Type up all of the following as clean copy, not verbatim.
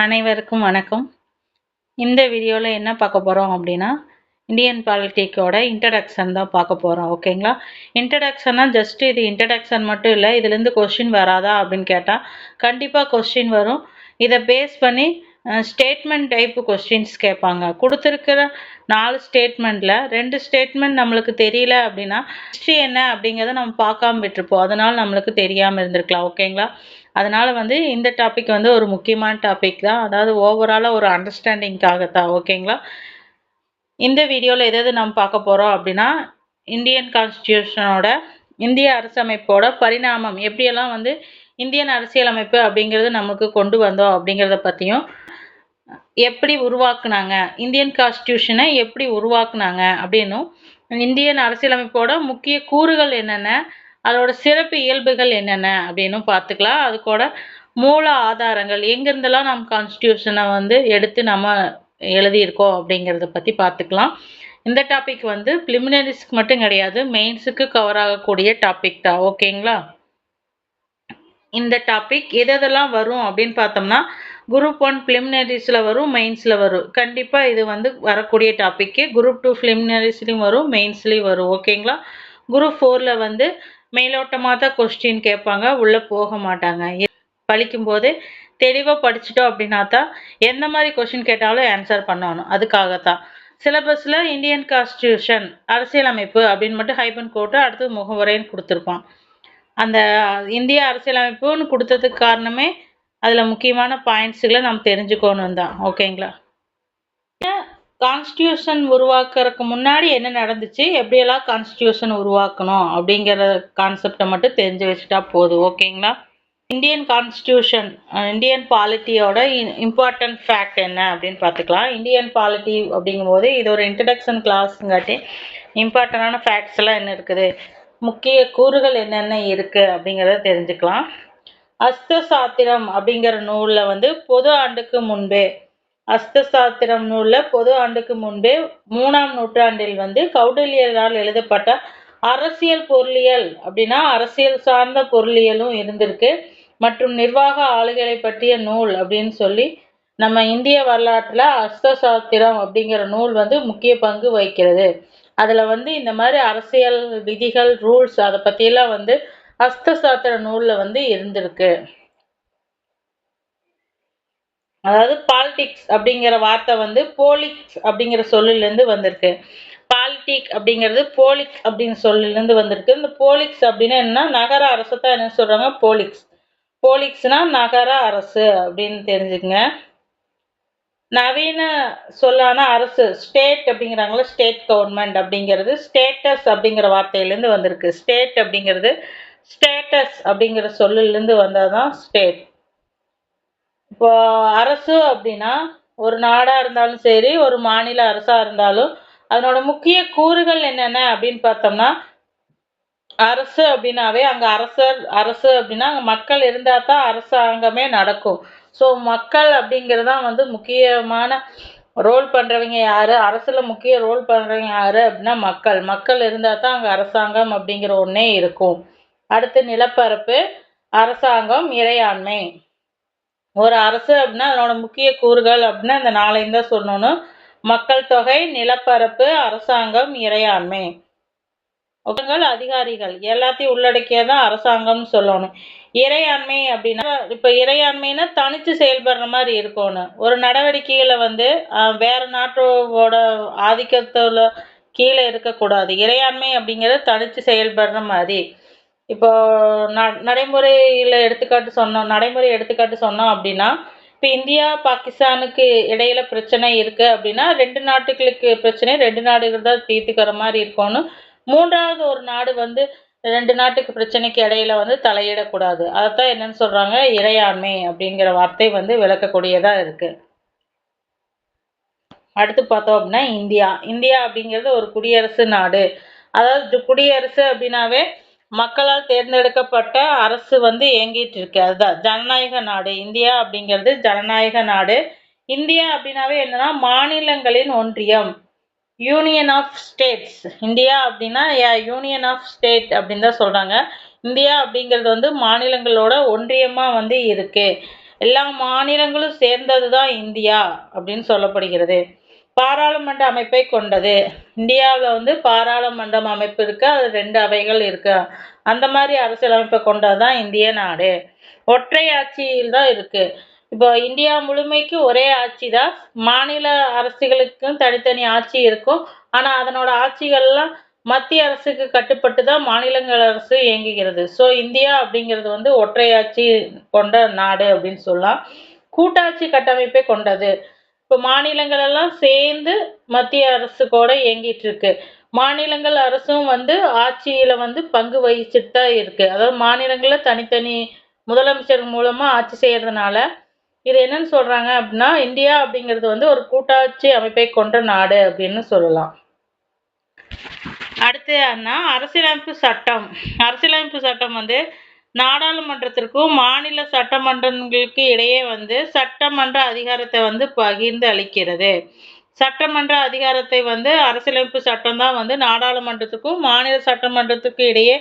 அனைவருக்கும் வணக்கம். இந்த வீடியோவில் என்ன பார்க்க போகிறோம் அப்படின்னா, இந்தியன் பாலிட்டிக்கோட இன்ட்ரடக்ஷன் தான் பார்க்க போகிறோம். ஓகேங்களா? இன்ட்ரடக்ஷன்னா ஜஸ்ட் இது இன்ட்ரடக்ஷன் மட்டும் இல்லை, இதுலேருந்து கொஸ்டின் வராதா அப்படின்னு கேட்டால் கண்டிப்பாக கொஸ்டின் வரும். இதை பேஸ் பண்ணி ஸ்டேட்மெண்ட் டைப்பு கொஸ்டின்ஸ் கேட்பாங்க. கொடுத்துருக்கிற 4 ஸ்டேட்மெண்ட்டில் 2 ஸ்டேட்மெண்ட் நம்மளுக்கு தெரியல அப்படின்னா ஹிஸ்ட்ரி என்ன அப்படிங்கிறத நம்ம பார்க்காம விட்டுருப்போம். அதனால் நம்மளுக்கு தெரியாமல் இருந்திருக்கலாம். ஓகேங்களா? அதனால் இந்த டாபிக் ஒரு முக்கியமான டாபிக் தான். அதாவது ஓவராலாக ஒரு அண்டர்ஸ்டாண்டிங்காக தான். ஓகேங்களா? இந்த வீடியோவில் எதாவது நம்ம பார்க்க போகிறோம் அப்படின்னா, இந்தியன் கான்ஸ்டியூஷனோட இந்திய அரசமைப்போட பரிணாமம் எப்படியெல்லாம் இந்தியன் அரசியலமைப்பு அப்படிங்கிறது நமக்கு கொண்டு வந்தோம் அப்படிங்கிறத பற்றியும், எப்படி உருவாக்குனாங்க, இந்தியன் கான்ஸ்டியூஷனை எப்படி உருவாக்குனாங்க அப்படின்னும், இந்தியன் அரசியலமைப்போட முக்கிய கூறுகள் என்னென்ன, அதோட சிறப்பு இயல்புகள் என்னென்ன அப்படின்னும் பார்த்துக்கலாம். அதுக்கூட மூல ஆதாரங்கள் எங்கேருந்தெல்லாம் நம்ம கான்ஸ்டியூஷனை எடுத்து நம்ம எழுதியிருக்கோம் அப்படிங்கிறத பற்றி பார்த்துக்கலாம். இந்த டாபிக் ப்ரிலிமினரிஸ்க்கு மட்டும் கிடையாது, மெயின்ஸுக்கு கவர் ஆகக்கூடிய டாபிக் தான். ஓகேங்களா? இந்த டாபிக் எதெல்லாம் வரும் அப்படின்னு பார்த்தோம்னா, குரூப் 1 ப்ரிலிமினரிஸில் வரும், மெயின்ஸில் வரும். கண்டிப்பாக இது வரக்கூடிய டாப்பிக்கு. குரூப் 2 ப்ரிலிமினரிஸ்லையும் வரும், மெயின்ஸ்லேயும் வரும். ஓகேங்களா? குரூப் 4ல் மேலோட்டமாக தான் கொஸ்டின் கேட்பாங்க, உள்ளே போக மாட்டாங்க. படிக்கும்போது தெளிவாக படிச்சுட்டோம் அப்படின்னா தான் எந்த மாதிரி கொஸ்டின் கேட்டாலும் ஆன்சர் பண்ணணும். அதுக்காகத்தான் சிலபஸில் இந்தியன் கான்ஸ்டியூஷன் அரசியலமைப்பு அப்படின்னு மட்டும் ஹைபன் கோட்டு அடுத்து முகவுரைன்னு கொடுத்துருப்பான். அந்த இந்திய அரசியலமைப்புன்னு கொடுத்ததுக்கு காரணமே அதில் முக்கியமான பாயிண்ட்ஸுகளை நம்ம தெரிஞ்சுக்கணும் தான். ஓகேங்களா? கான்ஸ்டியூஷன் உருவாக்குறதுக்கு முன்னாடி என்ன நடந்துச்சு, எப்படியெல்லாம் கான்ஸ்டியூஷன் உருவாக்கணும் அப்படிங்கிற கான்செப்டை மட்டும் தெரிஞ்சு வச்சுட்டா போதும். ஓகேங்களா? இந்தியன் கான்ஸ்டியூஷன், இந்தியன் பாலிட்டியோட இம்பார்ட்டன்ட் ஃபேக்ட் என்ன அப்படின்னு பார்த்துக்கலாம். இந்தியன் பாலிட்டி அப்படிங்கும்போது இது ஒரு இன்ட்ரடக்ஷன் கிளாஸுங்காட்டி இம்பார்ட்டண்டான ஃபேக்ட்ஸ் எல்லாம் என்ன இருக்குது, முக்கிய கூறுகள் என்னென்ன இருக்குது அப்படிங்கிறத தெரிஞ்சுக்கலாம். அஸ்தசாத்திரம் அப்படிங்கிற நூலில் பொது ஆண்டுக்கு முன்பே, அஸ்தசாத்திரம் நூலில் பொது ஆண்டுக்கு முன்பே 3ஆம் நூற்றாண்டில் கௌடில்யரால் எழுதப்பட்ட அரசியல் பொருளியல் அப்படின்னா அரசியல் சார்ந்த பொருளியலும் இருந்திருக்கு, மற்றும் நிர்வாக ஆளுகளை பற்றிய நூல் அப்படின்னு சொல்லி நம்ம இந்திய வரலாற்றில் அஸ்தசாத்திரம் அப்படிங்கிற நூல் முக்கிய பங்கு வகிக்கிறது. அதில் இந்த மாதிரி அரசியல் விதிகள், ரூல்ஸ் அதை பற்றியெல்லாம் அஸ்தசாத்திர நூலில் இருந்திருக்கு. அதாவது பாலிடிக்ஸ் அப்படிங்கிற வார்த்தை போலிக்ஸ் அப்படிங்கிற சொல்லிலேருந்து வந்திருக்கு. பாலிட்டிக் அப்படிங்கிறது போலிக் அப்படின்னு சொல்லிலேருந்து வந்திருக்கு. இந்த போலிக்ஸ் அப்படின்னா என்ன, நகர அரசு தான் என்ன சொல்கிறாங்க, போலிக்ஸ். போலிக்ஸ்னா நகர அரசு அப்படின்னு தெரிஞ்சுக்கங்க. நவீன சொல்லான அரசு, ஸ்டேட் அப்படிங்கிறாங்களா, ஸ்டேட் கவர்மெண்ட் அப்படிங்கிறது ஸ்டேட்டஸ் அப்படிங்கிற வார்த்தையிலேருந்து வந்திருக்கு. ஸ்டேட் அப்படிங்கிறது ஸ்டேட்டஸ் அப்படிங்கிற சொல்லிலேருந்து வந்தால் தான் ஸ்டேட். இப்போ அரசு அப்படின்னா ஒரு நாடாக இருந்தாலும் சரி, ஒரு மாநில அரசாக இருந்தாலும் அதனோட முக்கிய கூறுகள் என்னென்ன அப்படின்னு பார்த்தோம்னா, அரசு அப்படின்னாவே அங்கே அரசு அப்படின்னா அங்கே மக்கள் இருந்தால் தான் அரசாங்கமே நடக்கும். ஸோ மக்கள் அப்படிங்கிறது தான் முக்கியமான ரோல் பண்ணுறவங்க யார், அரசில் முக்கிய ரோல் பண்ணுறவங்க யார் அப்படின்னா மக்கள். மக்கள் இருந்தால் தான் அங்கே அரசாங்கம் அப்படிங்கிற ஒன்றே இருக்கும். அடுத்து நிலப்பரப்பு, அரசாங்கம், இறையாண்மை. ஒரு அரசு அப்படின்னா அதனோட முக்கிய கூறுகள் அப்படின்னா இந்த 4 தான் சொல்லணும். மக்கள் தொகை, நிலப்பரப்பு, அரசாங்கம், இறையாண்மை. அதிகாரிகள் எல்லாத்தையும் உள்ளடக்கியதான் அரசாங்கம்னு சொல்லணும். இறையாண்மை அப்படின்னா இப்போ இறையாண்மைன்னா தனித்து செயல்படுற மாதிரி இருக்கணும். ஒரு நடவடிக்கைகளை வேற நாட்டோட ஆதிக்கத்தோட கீழே இருக்கக்கூடாது. இறையாண்மை அப்படிங்கிறது தனித்து செயல்படுற மாதிரி. இப்போ நடைமுறை எடுத்துக்காட்டு சொன்னோம் அப்படின்னா, இப்போ இந்தியா பாகிஸ்தானுக்கு இடையில பிரச்சனை இருக்குது அப்படின்னா 2 நாட்டுகளுக்கு பிரச்சனை 2 நாடுகள் தான் தீர்த்துக்கிற மாதிரி இருக்கணும். 3வது ஒரு நாடு 2 நாட்டுக்கு பிரச்சனைக்கு இடையில தலையிடக்கூடாது. அதைத்தான் என்னன்னு சொல்கிறாங்க, இறையாண்மை அப்படிங்கிற வார்த்தை விளக்கக்கூடியதாக இருக்குது. அடுத்து பார்த்தோம் அப்படின்னா இந்தியா அப்படிங்கிறது ஒரு குடியரசு நாடு. அதாவது குடியரசு அப்படின்னாவே மக்களால் தேர்ந்தெடுக்கப்பட்ட அரசு இயங்கிட்டு இருக்கு. அதுதான் ஜனநாயக நாடு. இந்தியா அப்படிங்கிறது ஜனநாயக நாடு. இந்தியா அப்படின்னாவே என்னன்னா மாநிலங்களின் ஒன்றியம், யூனியன் ஆஃப் ஸ்டேட்ஸ். இந்தியா அப்படின்னா யூனியன் ஆஃப் ஸ்டேட் அப்படின்னு தான் சொல்கிறாங்க. இந்தியா அப்படிங்கிறது மாநிலங்களோட ஒன்றியமாக இருக்கு. எல்லா மாநிலங்களும் சேர்ந்தது தான் இந்தியா அப்படின்னு சொல்லப்படுகிறது. பாராளுமன்ற அமைப்பை கொண்டது. இந்தியாவில் வந்து பாராளுமன்றம் அமைப்பு இருக்கு, அது 2 அவைகள் இருக்கு. அந்த மாதிரி அரசியலமைப்பை கொண்டது தான் இந்திய நாடு. ஒற்றை ஆட்சியில் தான் இருக்கு. இப்போ இந்தியா முழுமைக்கு ஒரே ஆட்சி தான். மாநில அரசுகளுக்கும் தனித்தனி ஆட்சி இருக்கும். ஆனா அதனோட ஆட்சிகள்லாம் மத்திய அரசுக்கு கட்டுப்பட்டு தான் மாநிலங்கள் அரசு இயங்குகிறது. ஸோ இந்தியா அப்படிங்கிறது வந்து ஒற்றை ஆட்சி கொண்ட நாடு அப்படின்னு சொல்லலாம். கூட்டாட்சி கட்டமைப்பை கொண்டது. இப்போ மாநிலங்கள் எல்லாம் சேர்ந்து மத்திய அரசு கூட இயங்கிட்டு இருக்கு. மாநிலங்கள் அரசும் வந்து ஆட்சியில வந்து பங்கு வகிச்சுட்டு தான் இருக்கு. அதாவது மாநிலங்கள்ல தனித்தனி முதலமைச்சர் மூலமா ஆட்சி செய்யறதுனால இது என்னன்னு சொல்றாங்க அப்படின்னா, இந்தியா அப்படிங்கிறது வந்து ஒரு கூட்டாட்சி அமைப்பை கொண்ட நாடு அப்படின்னு சொல்லலாம். அடுத்து அரசியலமைப்பு சட்டம். அரசியலமைப்பு சட்டம் வந்து நாடாளுமன்றத்திற்கும் மாநில சட்டமன்றங்களுக்கு இடையே வந்து சட்டமன்ற அதிகாரத்தை வந்து பகிர்ந்து அளிக்கிறது. சட்டமன்ற அதிகாரத்தை வந்து அரசியலமைப்பு சட்டம் தான் வந்து நாடாளுமன்றத்துக்கும் மாநில சட்டமன்றத்துக்கும் இடையே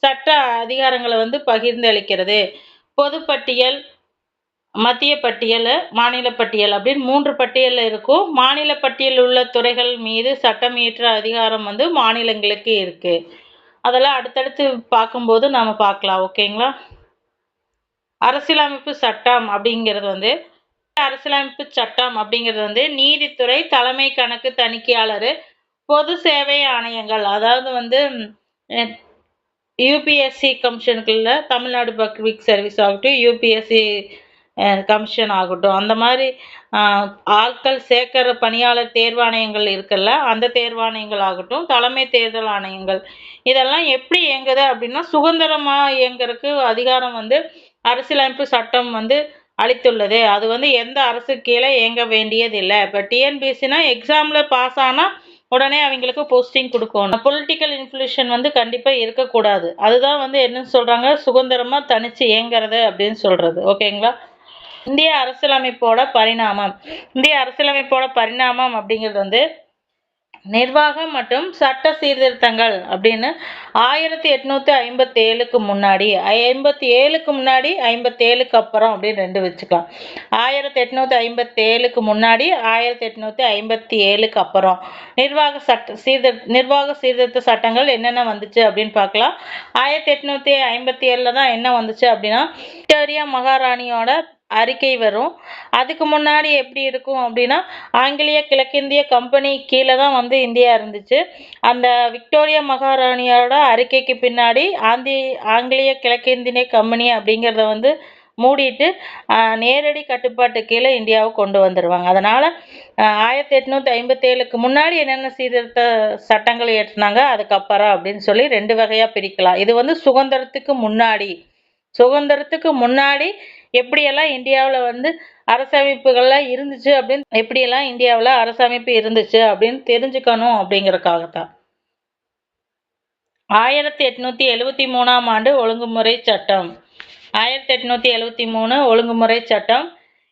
சட்ட அதிகாரங்களை வந்து பகிர்ந்து அளிக்கிறது. பொதுப்பட்டியல், மத்திய பட்டியல், மாநில பட்டியல் அப்படின்னு 3 பட்டியல் இருக்கும். மாநில பட்டியலில் உள்ள துறைகள் மீது சட்டம் இயற்ற அதிகாரம் வந்து மாநிலங்களுக்கு இருக்கு. அதெல்லாம் அடுத்தடுத்து பார்க்கும்போது நாம பார்க்கலாம். ஓகேங்களா? அரசியலமைப்பு சட்டம் அப்படிங்கிறது வந்து அரசியலமைப்பு சட்டம் அப்படிங்கிறது வந்து நீதித்துறை, தலைமை கணக்கு தணிக்கையாளர், பொது சேவை ஆணையங்கள், அதாவது வந்து யூபிஎஸ்சி கமிஷனுக்குள்ள தமிழ்நாடு பப்ளிக் சர்வீஸ் ஆகட்டும், யூபிஎஸ்சி கமிஷன் ஆகட்டும், அந்த மாதிரி ஆட்கள் சேர்க்கிற பணியாளர் தேர்வாணையங்கள் இருக்குல்ல, அந்த தேர்வாணையங்கள் ஆகட்டும், தலைமை தேர்தல் ஆணையங்கள், இதெல்லாம் எப்படி இயங்குது அப்படின்னா சுதந்திரமாக இயங்குறதுக்கு அதிகாரம் வந்து அரசியலமைப்பு சட்டம் வந்து அளித்துள்ளது. அது வந்து எந்த அரசு கீழே இயங்க வேண்டியதில்லை. இப்போ டிஎன்பிஎஸ்சினா எக்ஸாமில் பாஸ் ஆனால் உடனே அவங்களுக்கு போஸ்டிங் கொடுக்கணும். பொலிட்டிக்கல் இன்ஃப்ளூஷன் வந்து கண்டிப்பாக இருக்கக்கூடாது. அதுதான் வந்து என்னன்னு சொல்கிறாங்க, சுதந்திரமாக தனித்து இயங்குறது அப்படின்னு சொல்கிறது. ஓகேங்களா? இந்திய அரசியலமைப்போட பரிணாமம். இந்திய அரசியலமைப்போட பரிணாமம் அப்படிங்கிறது வந்து நிர்வாகம் மற்றும் சட்ட சீர்திருத்தங்கள் அப்படின்னு 1857க்கு முன்னாடி, 57க்கு முன்னாடி, 57க்கு அப்புறம் அப்படின்னு 2 வச்சுக்கலாம். 1857க்கு முன்னாடி, 1857க்கு அப்புறம் நிர்வாக சீர்திருத்த சட்டங்கள் என்னென்ன வந்துச்சு அப்படின்னு பார்க்கலாம். 1857ல தான் என்ன வந்துச்சு அப்படின்னா விக்டோரியா மகாராணியோட அறிக்கை வரும். அதுக்கு முன்னாடி எப்படி இருக்கும் அப்படின்னா ஆங்கிலேய கிழக்கிந்திய கம்பெனி கீழே தான் வந்து இந்தியா இருந்துச்சு. அந்த விக்டோரியா மகாராணியோட அறிக்கைக்கு பின்னாடி ஆங்கிலேய கிழக்கிந்திய கம்பெனி அப்படிங்கிறத வந்து மூடிட்டு நேரடி கட்டுப்பாட்டு கீழே இந்தியாவை கொண்டு வந்துடுவாங்க. அதனால் 1857க்கு முன்னாடி என்னென்ன சீர்திருத்த சட்டங்கள் ஏற்றினாங்க, அதுக்கப்புறம் அப்படின்னு சொல்லி 2 வகையாக பிரிக்கலாம். இது வந்து சுதந்திரத்துக்கு முன்னாடி எப்படியெல்லாம் இந்தியாவில் வந்து அரசமைப்புகள்லாம் இருந்துச்சு அப்படின்னு எப்படியெல்லாம் இந்தியாவில் அரசமைப்பு இருந்துச்சு அப்படின்னு தெரிஞ்சுக்கணும் அப்படிங்கிறதுக்காகத்தான். 1873ஆம் ஆண்டு ஒழுங்குமுறை சட்டம். 1873 ஒழுங்குமுறை சட்டம்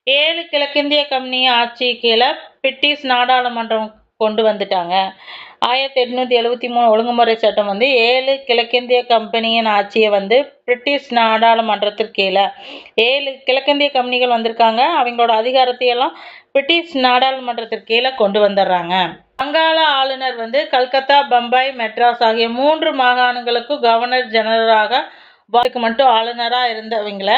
7 கிழக்கிந்திய கம்பெனி ஆட்சி கீழே பிரிட்டிஷ் நாடாளுமன்றம் கொண்டு வந்துட்டாங்க. 1873 ஒழுங்குமுறை சட்டம் வந்து 7 கிழக்கிந்திய கம்பெனியின் ஆட்சியை வந்து பிரிட்டிஷ் நாடாளுமன்றத்திற்கு கீழே 7 கிழக்கிந்திய கம்பெனிகள் வந்திருக்காங்க. அவங்களோட அதிகாரத்தையெல்லாம் பிரிட்டிஷ் நாடாளுமன்றத்திற்கு கீழே கொண்டு வந்துடுறாங்க. வங்காள ஆளுநர் வந்து கல்கத்தா, பம்பாய், மெட்ராஸ் ஆகிய 3 மாகாணங்களுக்கும் கவர்னர் ஜெனரலாக மட்டும் ஆளுநராக இருந்தவங்கள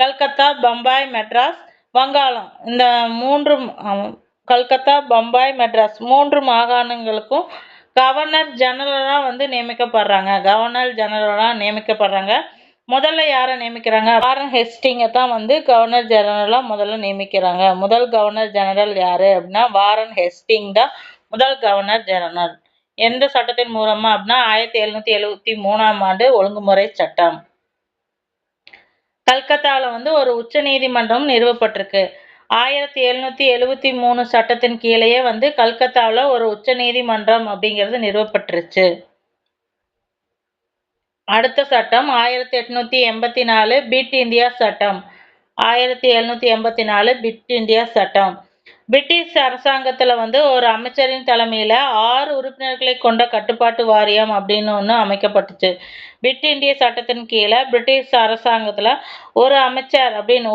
கல்கத்தா, பம்பாய், மெட்ராஸ், வங்காளம் இந்த 3 கல்கத்தா, பம்பாய், மெட்ராஸ் 3 மாகாணங்களுக்கும் கவர்னர் ஜெனரலாக வந்து நியமிக்கப்படுறாங்க. முதல்ல யாரை நியமிக்கிறாங்க? வாரன் ஹேஸ்டிங்கை தான் வந்து கவர்னர் ஜெனரலாக முதல்ல நியமிக்கிறாங்க. முதல் கவர்னர் ஜெனரல் யாரு அப்படின்னா வாரன் ஹேஸ்டிங் தான் முதல் கவர்னர் ஜெனரல். எந்த சட்டத்தின் மூலமா அப்படின்னா 1773ஆம் ஆண்டு ஒழுங்குமுறை சட்டம். கல்கத்தாவில் வந்து ஒரு உச்ச நீதிமன்றம் நிறுவப்பட்டிருக்கு. 1773 சட்டத்தின் கீழேயே வந்து கல்கத்தாவில் ஒரு உச்ச நீதிமன்றம் அப்படிங்கிறது நிறுவப்பட்டுருச்சு. அடுத்த சட்டம் 1884 பிட் இந்தியா சட்டம். 1784 பிட் இந்தியா சட்டம். பிரிட்டிஷ் அரசாங்கத்தில் வந்து ஒரு அமைச்சரின் தலைமையில் 6 உறுப்பினர்களை கொண்ட கட்டுப்பாட்டு வாரியம் அப்படின்னு ஒன்று அமைக்கப்பட்டுச்சு. பிட் இந்திய சட்டத்தின் கீழே பிரிட்டிஷ் அரசாங்கத்தில் ஒரு அமைச்சர் அப்படின்னு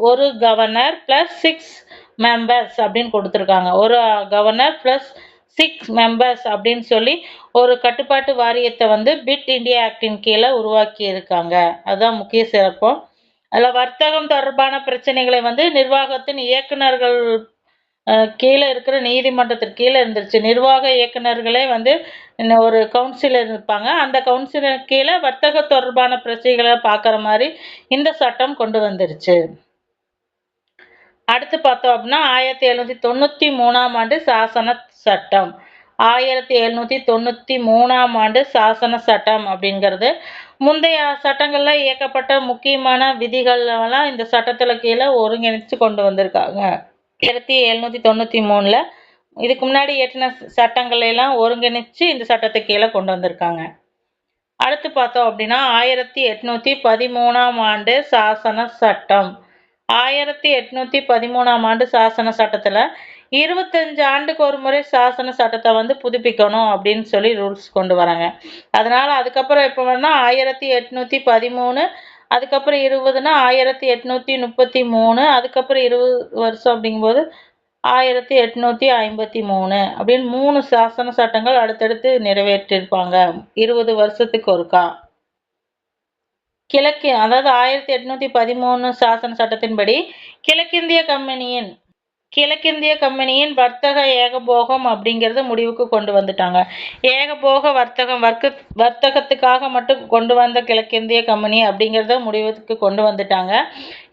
ஒரு கவர்னர் ப்ளஸ் 6 மெம்பர்ஸ் அப்படின்னு கொடுத்துருக்காங்க. ஒரு கவர்னர் ப்ளஸ் 6 மெம்பர்ஸ் அப்படின்னு சொல்லி ஒரு கட்டுப்பாட்டு வாரியத்தை வந்து பிட் இந்தியா ஆக்டின் கீழே உருவாக்கி இருக்காங்க. அதுதான் முக்கிய சிறப்பம். அதில் வர்த்தகம் தொடர்பான பிரச்சனைகளை வந்து நிர்வாகத்தின் இயக்குநர்கள் கீழே இருக்கிற நீதிமன்றத்திற்கு கீழே இருந்துருச்சு. நிர்வாக இயக்குநர்களே வந்து ஒரு கவுன்சிலர் இருப்பாங்க. அந்த கவுன்சிலர் கீழே வர்த்தக தொடர்பான பிரச்சனைகளை பார்க்குற மாதிரி இந்த சட்டம் கொண்டு வந்துருச்சு. அடுத்து பார்த்தோம் அப்படின்னா 1793ஆம் ஆண்டு சாசன சட்டம். 1793ஆம் ஆண்டு சாசன சட்டம் அப்படிங்கிறது முந்தைய சட்டங்கள்ல இயக்கப்பட்ட முக்கியமான விதிகள் எல்லாம் இந்த சட்டத்துல கீழே ஒருங்கிணைச்சு கொண்டு வந்திருக்காங்க. 1793ல இதுக்கு முன்னாடி இயற்றின சட்டங்களை எல்லாம் ஒருங்கிணைச்சு இந்த சட்டத்தை கீழே கொண்டு வந்திருக்காங்க. அடுத்து பார்த்தோம் அப்படின்னா 1813ஆம் ஆண்டு சாசன சட்டம். 1813ஆம் ஆண்டு சாசன சட்டத்துல 25 ஆண்டுக்கு ஒரு முறை சாசன சட்டத்தை வந்து புதுப்பிக்கணும் அப்படின்னு சொல்லி ரூல்ஸ் கொண்டு வராங்க. அதனால அதுக்கப்புறம் எப்போ வேணா 1813, அதுக்கப்புறம் 20னா 1833, அதுக்கப்புறம் 20 வருஷம் அப்படிங்கும்போது 1853 அப்படின்னு 3 சாசன சட்டங்கள் அடுத்தடுத்து நிறைவேற்றிருப்பாங்க 20 வருஷத்துக்கு ஒருக்கா. அதாவது 1813 சாசன சட்டத்தின்படி கிழக்கிந்திய கம்பெனியின் வர்த்தக ஏகபோகம் அப்படிங்கிறது முடிவுக்கு கொண்டு வந்துட்டாங்க. ஏகபோக வர்த்தகத்துக்காக மட்டும் கொண்டு வந்த கிழக்கிந்திய கம்பெனி அப்படிங்கிறத முடிவுக்கு கொண்டு வந்துட்டாங்க.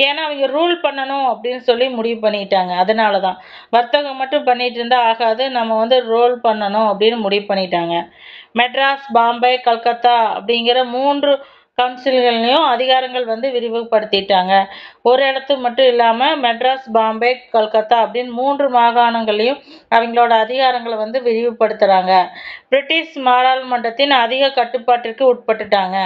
ஏன்னா அவங்க ரூல் பண்ணணும் அப்படின்னு சொல்லி முடிவு பண்ணிட்டாங்க. அதனால தான் வர்த்தகம் மட்டும் பண்ணிட்டு இருந்தா ஆகாது, நம்ம வந்து ரூல் பண்ணணும் அப்படின்னு முடிவு பண்ணிட்டாங்க. மெட்ராஸ், பாம்பே, கல்கத்தா அப்படிங்கிற 3 கவுன்சில்களையும் அதிகாரங்கள் வந்து விரிவுபடுத்திட்டாங்க. ஒரு இடத்துக்கு மட்டும் இல்லாமல் மெட்ராஸ், பாம்பே, கல்கத்தா அப்படின்னு 3 மாகாணங்களையும் அவங்களோட அதிகாரங்களை வந்து விரிவுபடுத்துகிறாங்க. பிரிட்டிஷ் பாராளுமன்றத்தின் அதிக கட்டுப்பாட்டிற்கு உட்பட்டுட்டாங்க.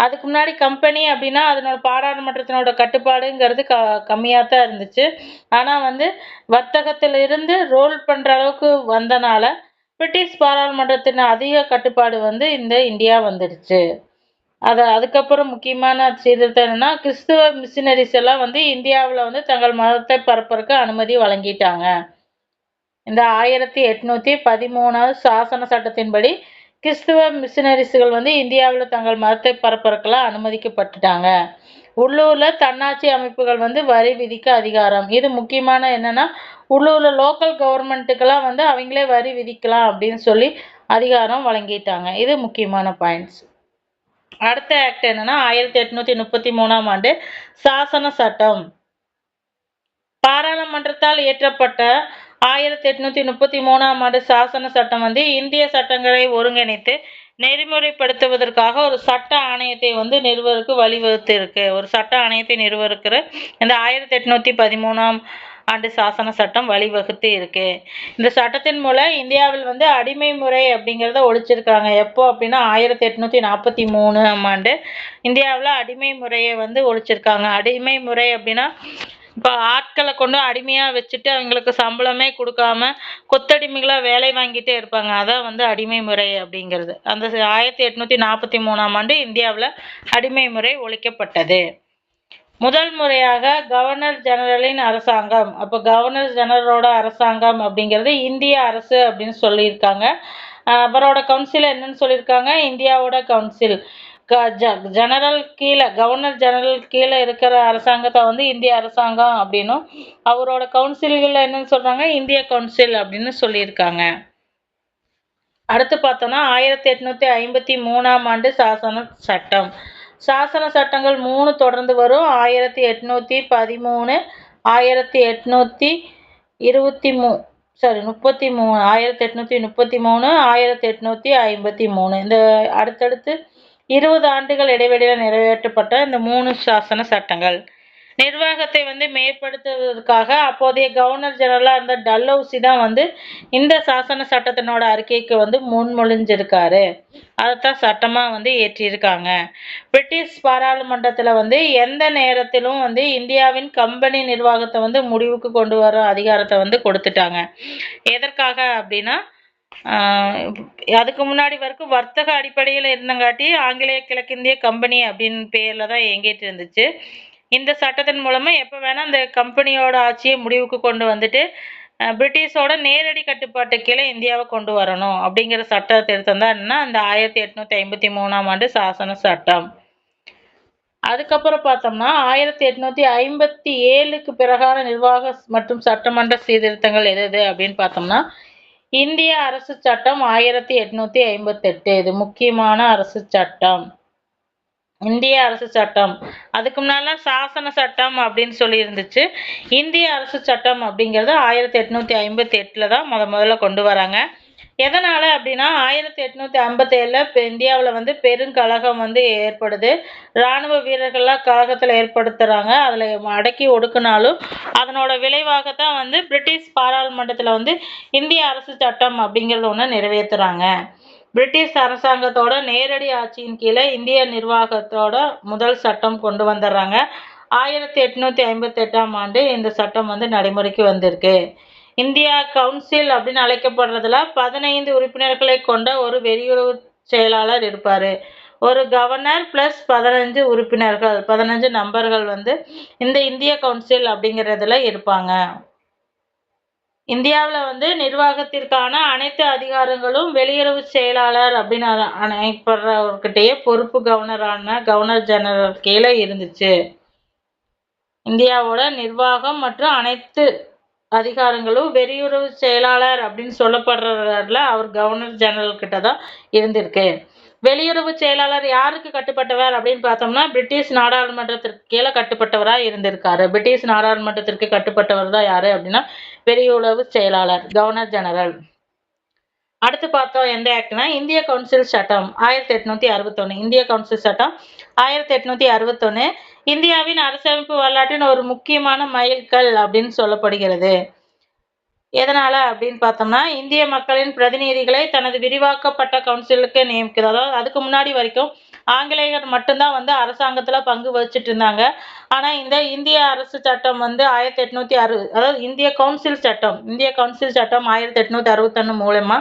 அதுக்கு முன்னாடி கம்பெனி அப்படின்னா அதனோட பாராளுமன்றத்தினோட கட்டுப்பாடுங்கிறது கம்மியாக தான் இருந்துச்சு. ஆனால் வந்து வர்த்தகத்திலிருந்து ரோல் பண்ணுற அளவுக்கு வந்தனால பிரிட்டிஷ் பாராளுமன்றத்தின் அதிக கட்டுப்பாடு வந்து இந்த இந்தியா வந்துடுச்சு. அதுக்கப்புறம் முக்கியமான சீர்திருத்தம் என்னன்னா, கிறிஸ்துவ மிஷினரிஸ் எல்லாம் வந்து இந்தியாவில் வந்து தங்கள் மதத்தை பரப்புறதுக்கு அனுமதி வழங்கிட்டாங்க. இந்த 1813 சாசன சட்டத்தின்படி கிறிஸ்துவ மிஷினரிஸ்கள் வந்து இந்தியாவில் தங்கள் மதத்தை பரப்புறதுக்கெல்லாம் அனுமதிக்கப்பட்டுட்டாங்க. உள்ளூர்ல தன்னாட்சி அமைப்புகள் வந்து வரி விதிக்க அதிகாரம். இது முக்கியமான என்னன்னா, உள்ளூர்ல லோக்கல் கவர்மெண்ட்டுக்கெல்லாம் வந்து அவங்களே வரி விதிக்கலாம் அப்படின்னு சொல்லி அதிகாரம் வழங்கிட்டாங்க. இது முக்கியமான பாயிண்ட்ஸ். அடுத்த ஆக்ட் என்னன்னா 1833ஆம் ஆண்டு சாசன சட்டம். பாராளுமன்றத்தால் இயற்றப்பட்ட 1833ஆம் ஆண்டு சாசன சட்டம் வந்து இந்திய சட்டங்களை ஒருங்கிணைத்து நெறிமுறைப்படுத்துவதற்காக ஒரு சட்ட ஆணையத்தை வந்து நிறுவருக்கு வழிவகுத்து இருக்கு. ஒரு சட்ட ஆணையத்தை நிறுவருக்கிற இந்த 1813ஆம் ஆண்டு சாசன சட்டம் வழிவகுத்து இருக்கு. இந்த சட்டத்தின் மூலம் இந்தியாவில் வந்து அடிமை முறை அப்படிங்கிறத ஒழிச்சிருக்காங்க. எப்போ அப்படின்னா 1843ஆம் ஆண்டு இந்தியாவில் அடிமை முறையை வந்து ஒழிச்சிருக்காங்க. அடிமை முறை அப்படின்னா இப்போ ஆட்களை கொண்டு அடிமையாக வச்சுட்டு அவங்களுக்கு சம்பளமே கொடுக்காம கொத்தடிமைகளாக வேலை வாங்கிட்டே இருப்பாங்க. அதான் வந்து அடிமை முறை அப்படிங்கிறது. அந்த 1843ஆம் ஆண்டு இந்தியாவில் அடிமை முறை ஒழிக்கப்பட்டது. முதல் முறையாக கவர்னர் ஜெனரலின் அரசாங்கம். அப்போ கவர்னர் ஜெனரலோட அரசாங்கம் அப்படிங்கிறது இந்திய அரசு அப்படின்னு சொல்லியிருக்காங்க. அவரோட கவுன்சில் என்னன்னு சொல்லியிருக்காங்க, இந்தியாவோட கவுன்சில். கவர்னர் ஜெனரல் கீழே இருக்கிற அரசாங்கத்தை வந்து இந்திய அரசாங்கம் அப்படின்னும், அவரோட கவுன்சில்கள் என்னன்னு சொல்றாங்க, இந்திய கவுன்சில் அப்படின்னு சொல்லியிருக்காங்க. அடுத்து பார்த்தோம்னா 1853ஆம் ஆண்டு சாசன சட்டம். சாசன சட்டங்கள் 3 தொடர்ந்து வரும். 1813, 1833, 1853, இந்த அடுத்தடுத்து 20 ஆண்டுகள் இடைவெளியில் நிறைவேற்றப்பட்ட இந்த 3 சாசன சட்டங்கள். நிர்வாகத்தை வந்து மேம்படுத்துவதற்காக அப்போதைய கவர்னர் ஜெனரலாக இருந்த டல்ஹவுசி தான் வந்து இந்த சாசன சட்டத்தினோட அறிக்கைக்கு வந்து முன்மொழிஞ்சிருக்காரு. அதைத்தான் சட்டமாக வந்து ஏற்றியிருக்காங்க. பிரிட்டிஷ் பாராளுமன்றத்தில் வந்து எந்த நேரத்திலும் வந்து இந்தியாவின் கம்பெனி நிர்வாகத்தை வந்து முடிவுக்கு கொண்டு வர அதிகாரத்தை வந்து கொடுத்துட்டாங்க. எதற்காக அப்படின்னா, அதுக்கு முன்னாடி வரைக்கும் வர்த்தக அடிப்படையில் இருந்தங்காட்டி ஆங்கிலேய கிழக்கிந்திய கம்பெனி அப்படின்னு பேரில் தான் இயங்கிட்டு இருந்துச்சு. இந்த சட்டத்தின் மூலமா எப்போ வேணால் அந்த கம்பெனியோட ஆட்சியை முடிவுக்கு கொண்டு வந்துட்டு பிரிட்டிஷோட நேரடி கட்டுப்பாட்டு கீழே இந்தியாவை கொண்டு வரணும் அப்படிங்கிற சட்ட திருத்தம் தான் என்னன்னா அந்த 1853ஆம் ஆண்டு சாசன சட்டம். அதுக்கப்புறம் பார்த்தோம்னா 1857க்கு பிறகான நிர்வாக மற்றும் சட்டமன்ற சீர்திருத்தங்கள் எது அப்படின்னு பார்த்தோம்னா இந்திய அரசு சட்டம் 1858. இது முக்கியமான அரசு சட்டம். இந்திய அரசு சட்டம். அதுக்கு முன்னால சாசன சட்டம் அப்படின்னு சொல்லி இருந்துச்சு. இந்திய அரசு சட்டம் அப்படிங்கிறது 1858 தான் முதல்ல கொண்டு வராங்க. எதனால அப்படின்னா 1857ல இந்தியாவில் வந்து பெருங்கழகம் வந்து ஏற்படுது. இராணுவ வீரர்கள்லாம் கழகத்தில் ஏற்படுத்துறாங்க. அதில் அடக்கி ஒடுக்குனாலும் அதனோட விளைவாகத்தான் வந்து பிரிட்டிஷ் பாராளுமன்றத்தில் வந்து இந்திய அரசு சட்டம் அப்படிங்கிறது ஒன்று நிறைவேற்றுறாங்க. பிரிட்டிஷ் அரசாங்கத்தோட நேரடி ஆட்சியின் கீழே இந்திய நிர்வாகத்தோட முதல் சட்டம் கொண்டு வந்துடுறாங்க. 1858ஆம் ஆண்டு இந்த சட்டம் வந்து நடைமுறைக்கு வந்திருக்கு. இந்தியா கவுன்சில் அப்படின்னு அழைக்கப்படுறதுல 15 உறுப்பினர்களை கொண்ட ஒரு வெளியுறவு செயலாளர் இருப்பாரு. ஒரு கவர்னர் பிளஸ் 15 உறுப்பினர்கள், 15 நபர்கள் வந்து இந்த இந்திய கவுன்சில் அப்படிங்கிறதுல இருப்பாங்க. இந்தியாவில் வந்து நிர்வாகத்திற்கான அனைத்து அதிகாரங்களும் வெளியுறவு செயலாளர் அப்படின்னு அழைக்கப்படுறவர்கிட்டயே பொறுப்பு கவர்னர் ஜெனரல் கீழே இருந்துச்சு. இந்தியாவோட நிர்வாகம் மற்றும் அனைத்து அதிகாரங்களும் வெளியுறவு செயலாளர் அப்படின்னு சொல்லப்படுறதுல அவர் கவர்னர் ஜெனரல் கிட்ட தான் இருந்திருக்கு. வெளியுறவு செயலாளர் யாருக்கு கட்டுப்பட்டவர் அப்படின்னு பார்த்தோம்னா பிரிட்டிஷ் நாடாளுமன்றத்திற்கு கீழே கட்டுப்பட்டவராக இருந்திருக்காரு. பிரிட்டிஷ் நாடாளுமன்றத்திற்கு கட்டுப்பட்டவர் தான் யாரு அப்படின்னா வெளியுறவு செயலாளர், கவர்னர் ஜெனரல். அடுத்து பார்த்தோம் எந்த ஆக்ட்னா இந்திய கவுன்சில் சட்டம் 1861. இந்திய கவுன்சில் சட்டம் 1861 இந்தியாவின் அரசமைப்பு வரலாற்றின் ஒரு முக்கியமான மைல்கல் அப்படின்னு சொல்லப்படுகிறது. எதனால அப்படின்னு பார்த்தோம்னா இந்திய மக்களின் பிரதிநிதிகளை தனது விரிவாக்கப்பட்ட கவுன்சிலுக்கு நியமிக்கிறது. அதாவது அதுக்கு முன்னாடி வரைக்கும் ஆங்கிலேயர் மட்டும்தான் வந்து அரசாங்கத்துல பங்கு வகிச்சிட்டு இருந்தாங்க. ஆனா இந்த இந்திய அரசு சட்டம் வந்து 1860, அதாவது இந்திய கவுன்சில் சட்டம் 1861 மூலமா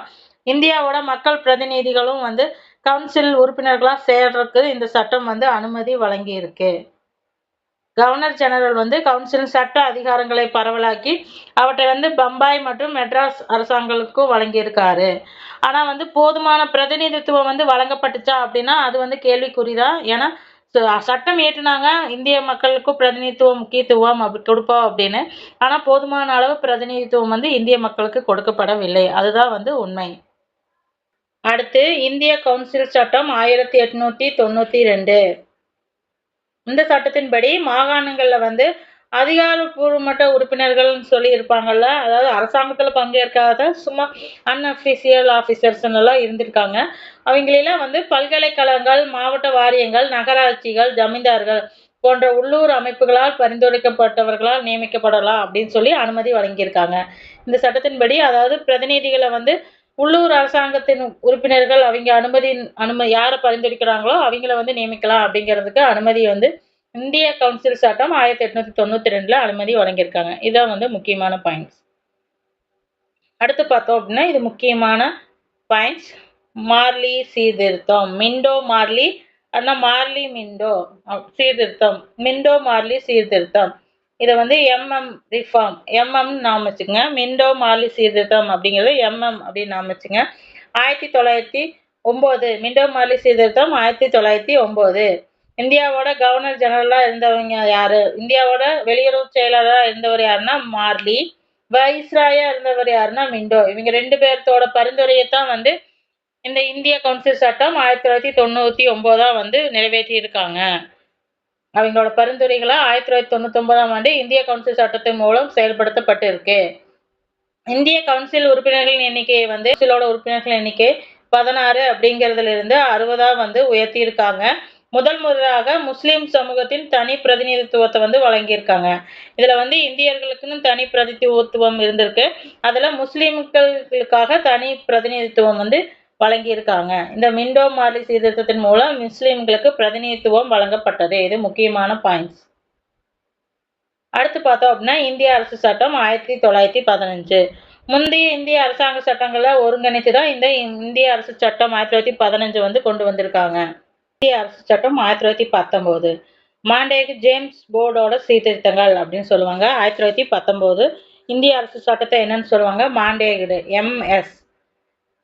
இந்தியாவோட மக்கள் பிரதிநிதிகளும் வந்து கவுன்சில் உறுப்பினர்களா சேர்றதுக்கு இந்த சட்டம் வந்து அனுமதி வழங்கி இருக்கு. கவர்னர் ஜெனரல் வந்து கவுன்சிலின் சட்ட அதிகாரங்களை பரவலாக்கி அவற்றை வந்து பம்பாய் மற்றும் மெட்ராஸ் அரசாங்கங்களுக்கும் வழங்கியிருக்காரு. ஆனால் வந்து போதுமான பிரதிநிதித்துவம் வந்து வழங்கப்பட்டுச்சா அப்படின்னா அது வந்து கேள்விக்குறிதான். ஏன்னா சட்டம் ஏற்றுனாங்க, இந்திய மக்களுக்கும் பிரதிநிதித்துவம் முக்கியத்துவம் அப்படி கொடுப்போம் அப்படின்னு. ஆனால் போதுமான அளவு பிரதிநிதித்துவம் வந்து இந்திய மக்களுக்கு கொடுக்கப்படவில்லை. அதுதான் வந்து உண்மை. அடுத்து இந்திய கவுன்சில் சட்டம் 1892. இந்த சட்டத்தின்படி மாகாணங்கள்ல வந்து அதிகாரப்பூர்வமற்ற உறுப்பினர்கள்னு சொல்லி இருப்பாங்கல்ல, அதாவது அரசாங்கத்துல பங்கேற்காத சும்மா அன்அஃபிஷியல் ஆஃபீஸர்ஸ் எல்லாம் இருந்திருக்காங்க. அவங்களெல்லாம் வந்து பல்கலைக்கழகங்கள், மாவட்ட வாரியங்கள், நகராட்சிகள், ஜமீன்தார்கள் போன்ற உள்ளூர் அமைப்புகளால் பரிந்துரைக்கப்பட்டவர்களால் நியமிக்கப்படலாம் அப்படின்னு சொல்லி அனுமதி வழங்கியிருக்காங்க. இந்த சட்டத்தின்படி அதாவது பிரதிநிதிகளை வந்து உள்ளூர் அரசாங்கத்தின் உறுப்பினர்கள் அவங்க யாரை பரிந்துரைக்கிறாங்களோ அவங்கள வந்து நியமிக்கலாம் அப்படிங்கிறதுக்கு அனுமதி வந்து இந்திய கவுன்சில் சட்டம் 1892 அனுமதி வழங்கியிருக்காங்க. இதான் வந்து முக்கியமான பாயிண்ட்ஸ். அடுத்து பார்த்தோம் அப்படின்னா இது முக்கியமான பாயிண்ட்ஸ். மார்லி சீர்திருத்தம், மிண்டோ மார்லி மார்லி மிண்டோ சீர்திருத்தம், மிண்டோ மார்லி சீர்திருத்தம். இதை வந்து ரிஃபார்ம் நாம வச்சுங்க. மிண்டோ மார்லி சீர்திருத்தம் அப்படிங்கிறது அப்படின்னு நாம வச்சுங்க. 1909 மிண்டோ மார்லி சீர்திருத்தம் 1909. இந்தியாவோட கவர்னர் ஜெனரலா இருந்தவங்க யாரு? இந்தியாவோட வெளியுறவு செயலாளரா இருந்தவர் யாருன்னா மார்லி. வைஸ்ராயா இருந்தவர் யாருன்னா மிண்டோ. இவங்க 2 பேர்த்தோட பரிந்துரையைத்தான் வந்து இந்த இந்திய கவுன்சில் சட்டம் 1999 வந்து நிறைவேற்றி இருக்காங்க. அவங்களோட பரிந்துரைகளா 1999ஆம் ஆண்டு இந்திய கவுன்சில் சட்டத்தின் மூலம் செயல்படுத்தப்பட்டு இருக்கு. இந்திய கவுன்சில் உறுப்பினர்களின் எண்ணிக்கையை வந்து உறுப்பினர்களின் எண்ணிக்கை 16 அப்படிங்கிறதுல இருந்து 60 வந்து உயர்த்தி இருக்காங்க. முதல் முறையாக முஸ்லிம் சமூகத்தின் தனி பிரதிநிதித்துவத்தை வந்து வழங்கியிருக்காங்க. இதுல வந்து இந்தியர்களுக்குன்னு தனி பிரதிநிதித்துவம் இருந்திருக்கு. அதுல முஸ்லிம்களுக்காக தனி பிரதிநிதித்துவம் வந்து வழங்கியிருக்காங்க. இந்த மிண்டோ மார்லி சீர்திருத்தத்தின் மூலம் முஸ்லிம்களுக்கு பிரதிநிதித்துவம் வழங்கப்பட்டது. இது முக்கியமான பாயிண்ட்ஸ். அடுத்து பார்த்தோம் அப்படின்னா இந்திய அரசு சட்டம் 1915. முந்தைய இந்திய அரசாங்க சட்டங்களை ஒருங்கிணைத்து தான் இந்த இந்திய அரசு சட்டம் 1915 வந்து கொண்டு வந்திருக்காங்க. இந்திய அரசு சட்டம் 1919. மாண்டேக் ஜேம்ஸ் போர்டோட சீர்திருத்தங்கள் அப்படின்னு சொல்லுவாங்க. 1919 இந்திய அரசு சட்டத்தை என்னன்னு சொல்லுவாங்க? மாண்டேகுடு எம்எஸ்.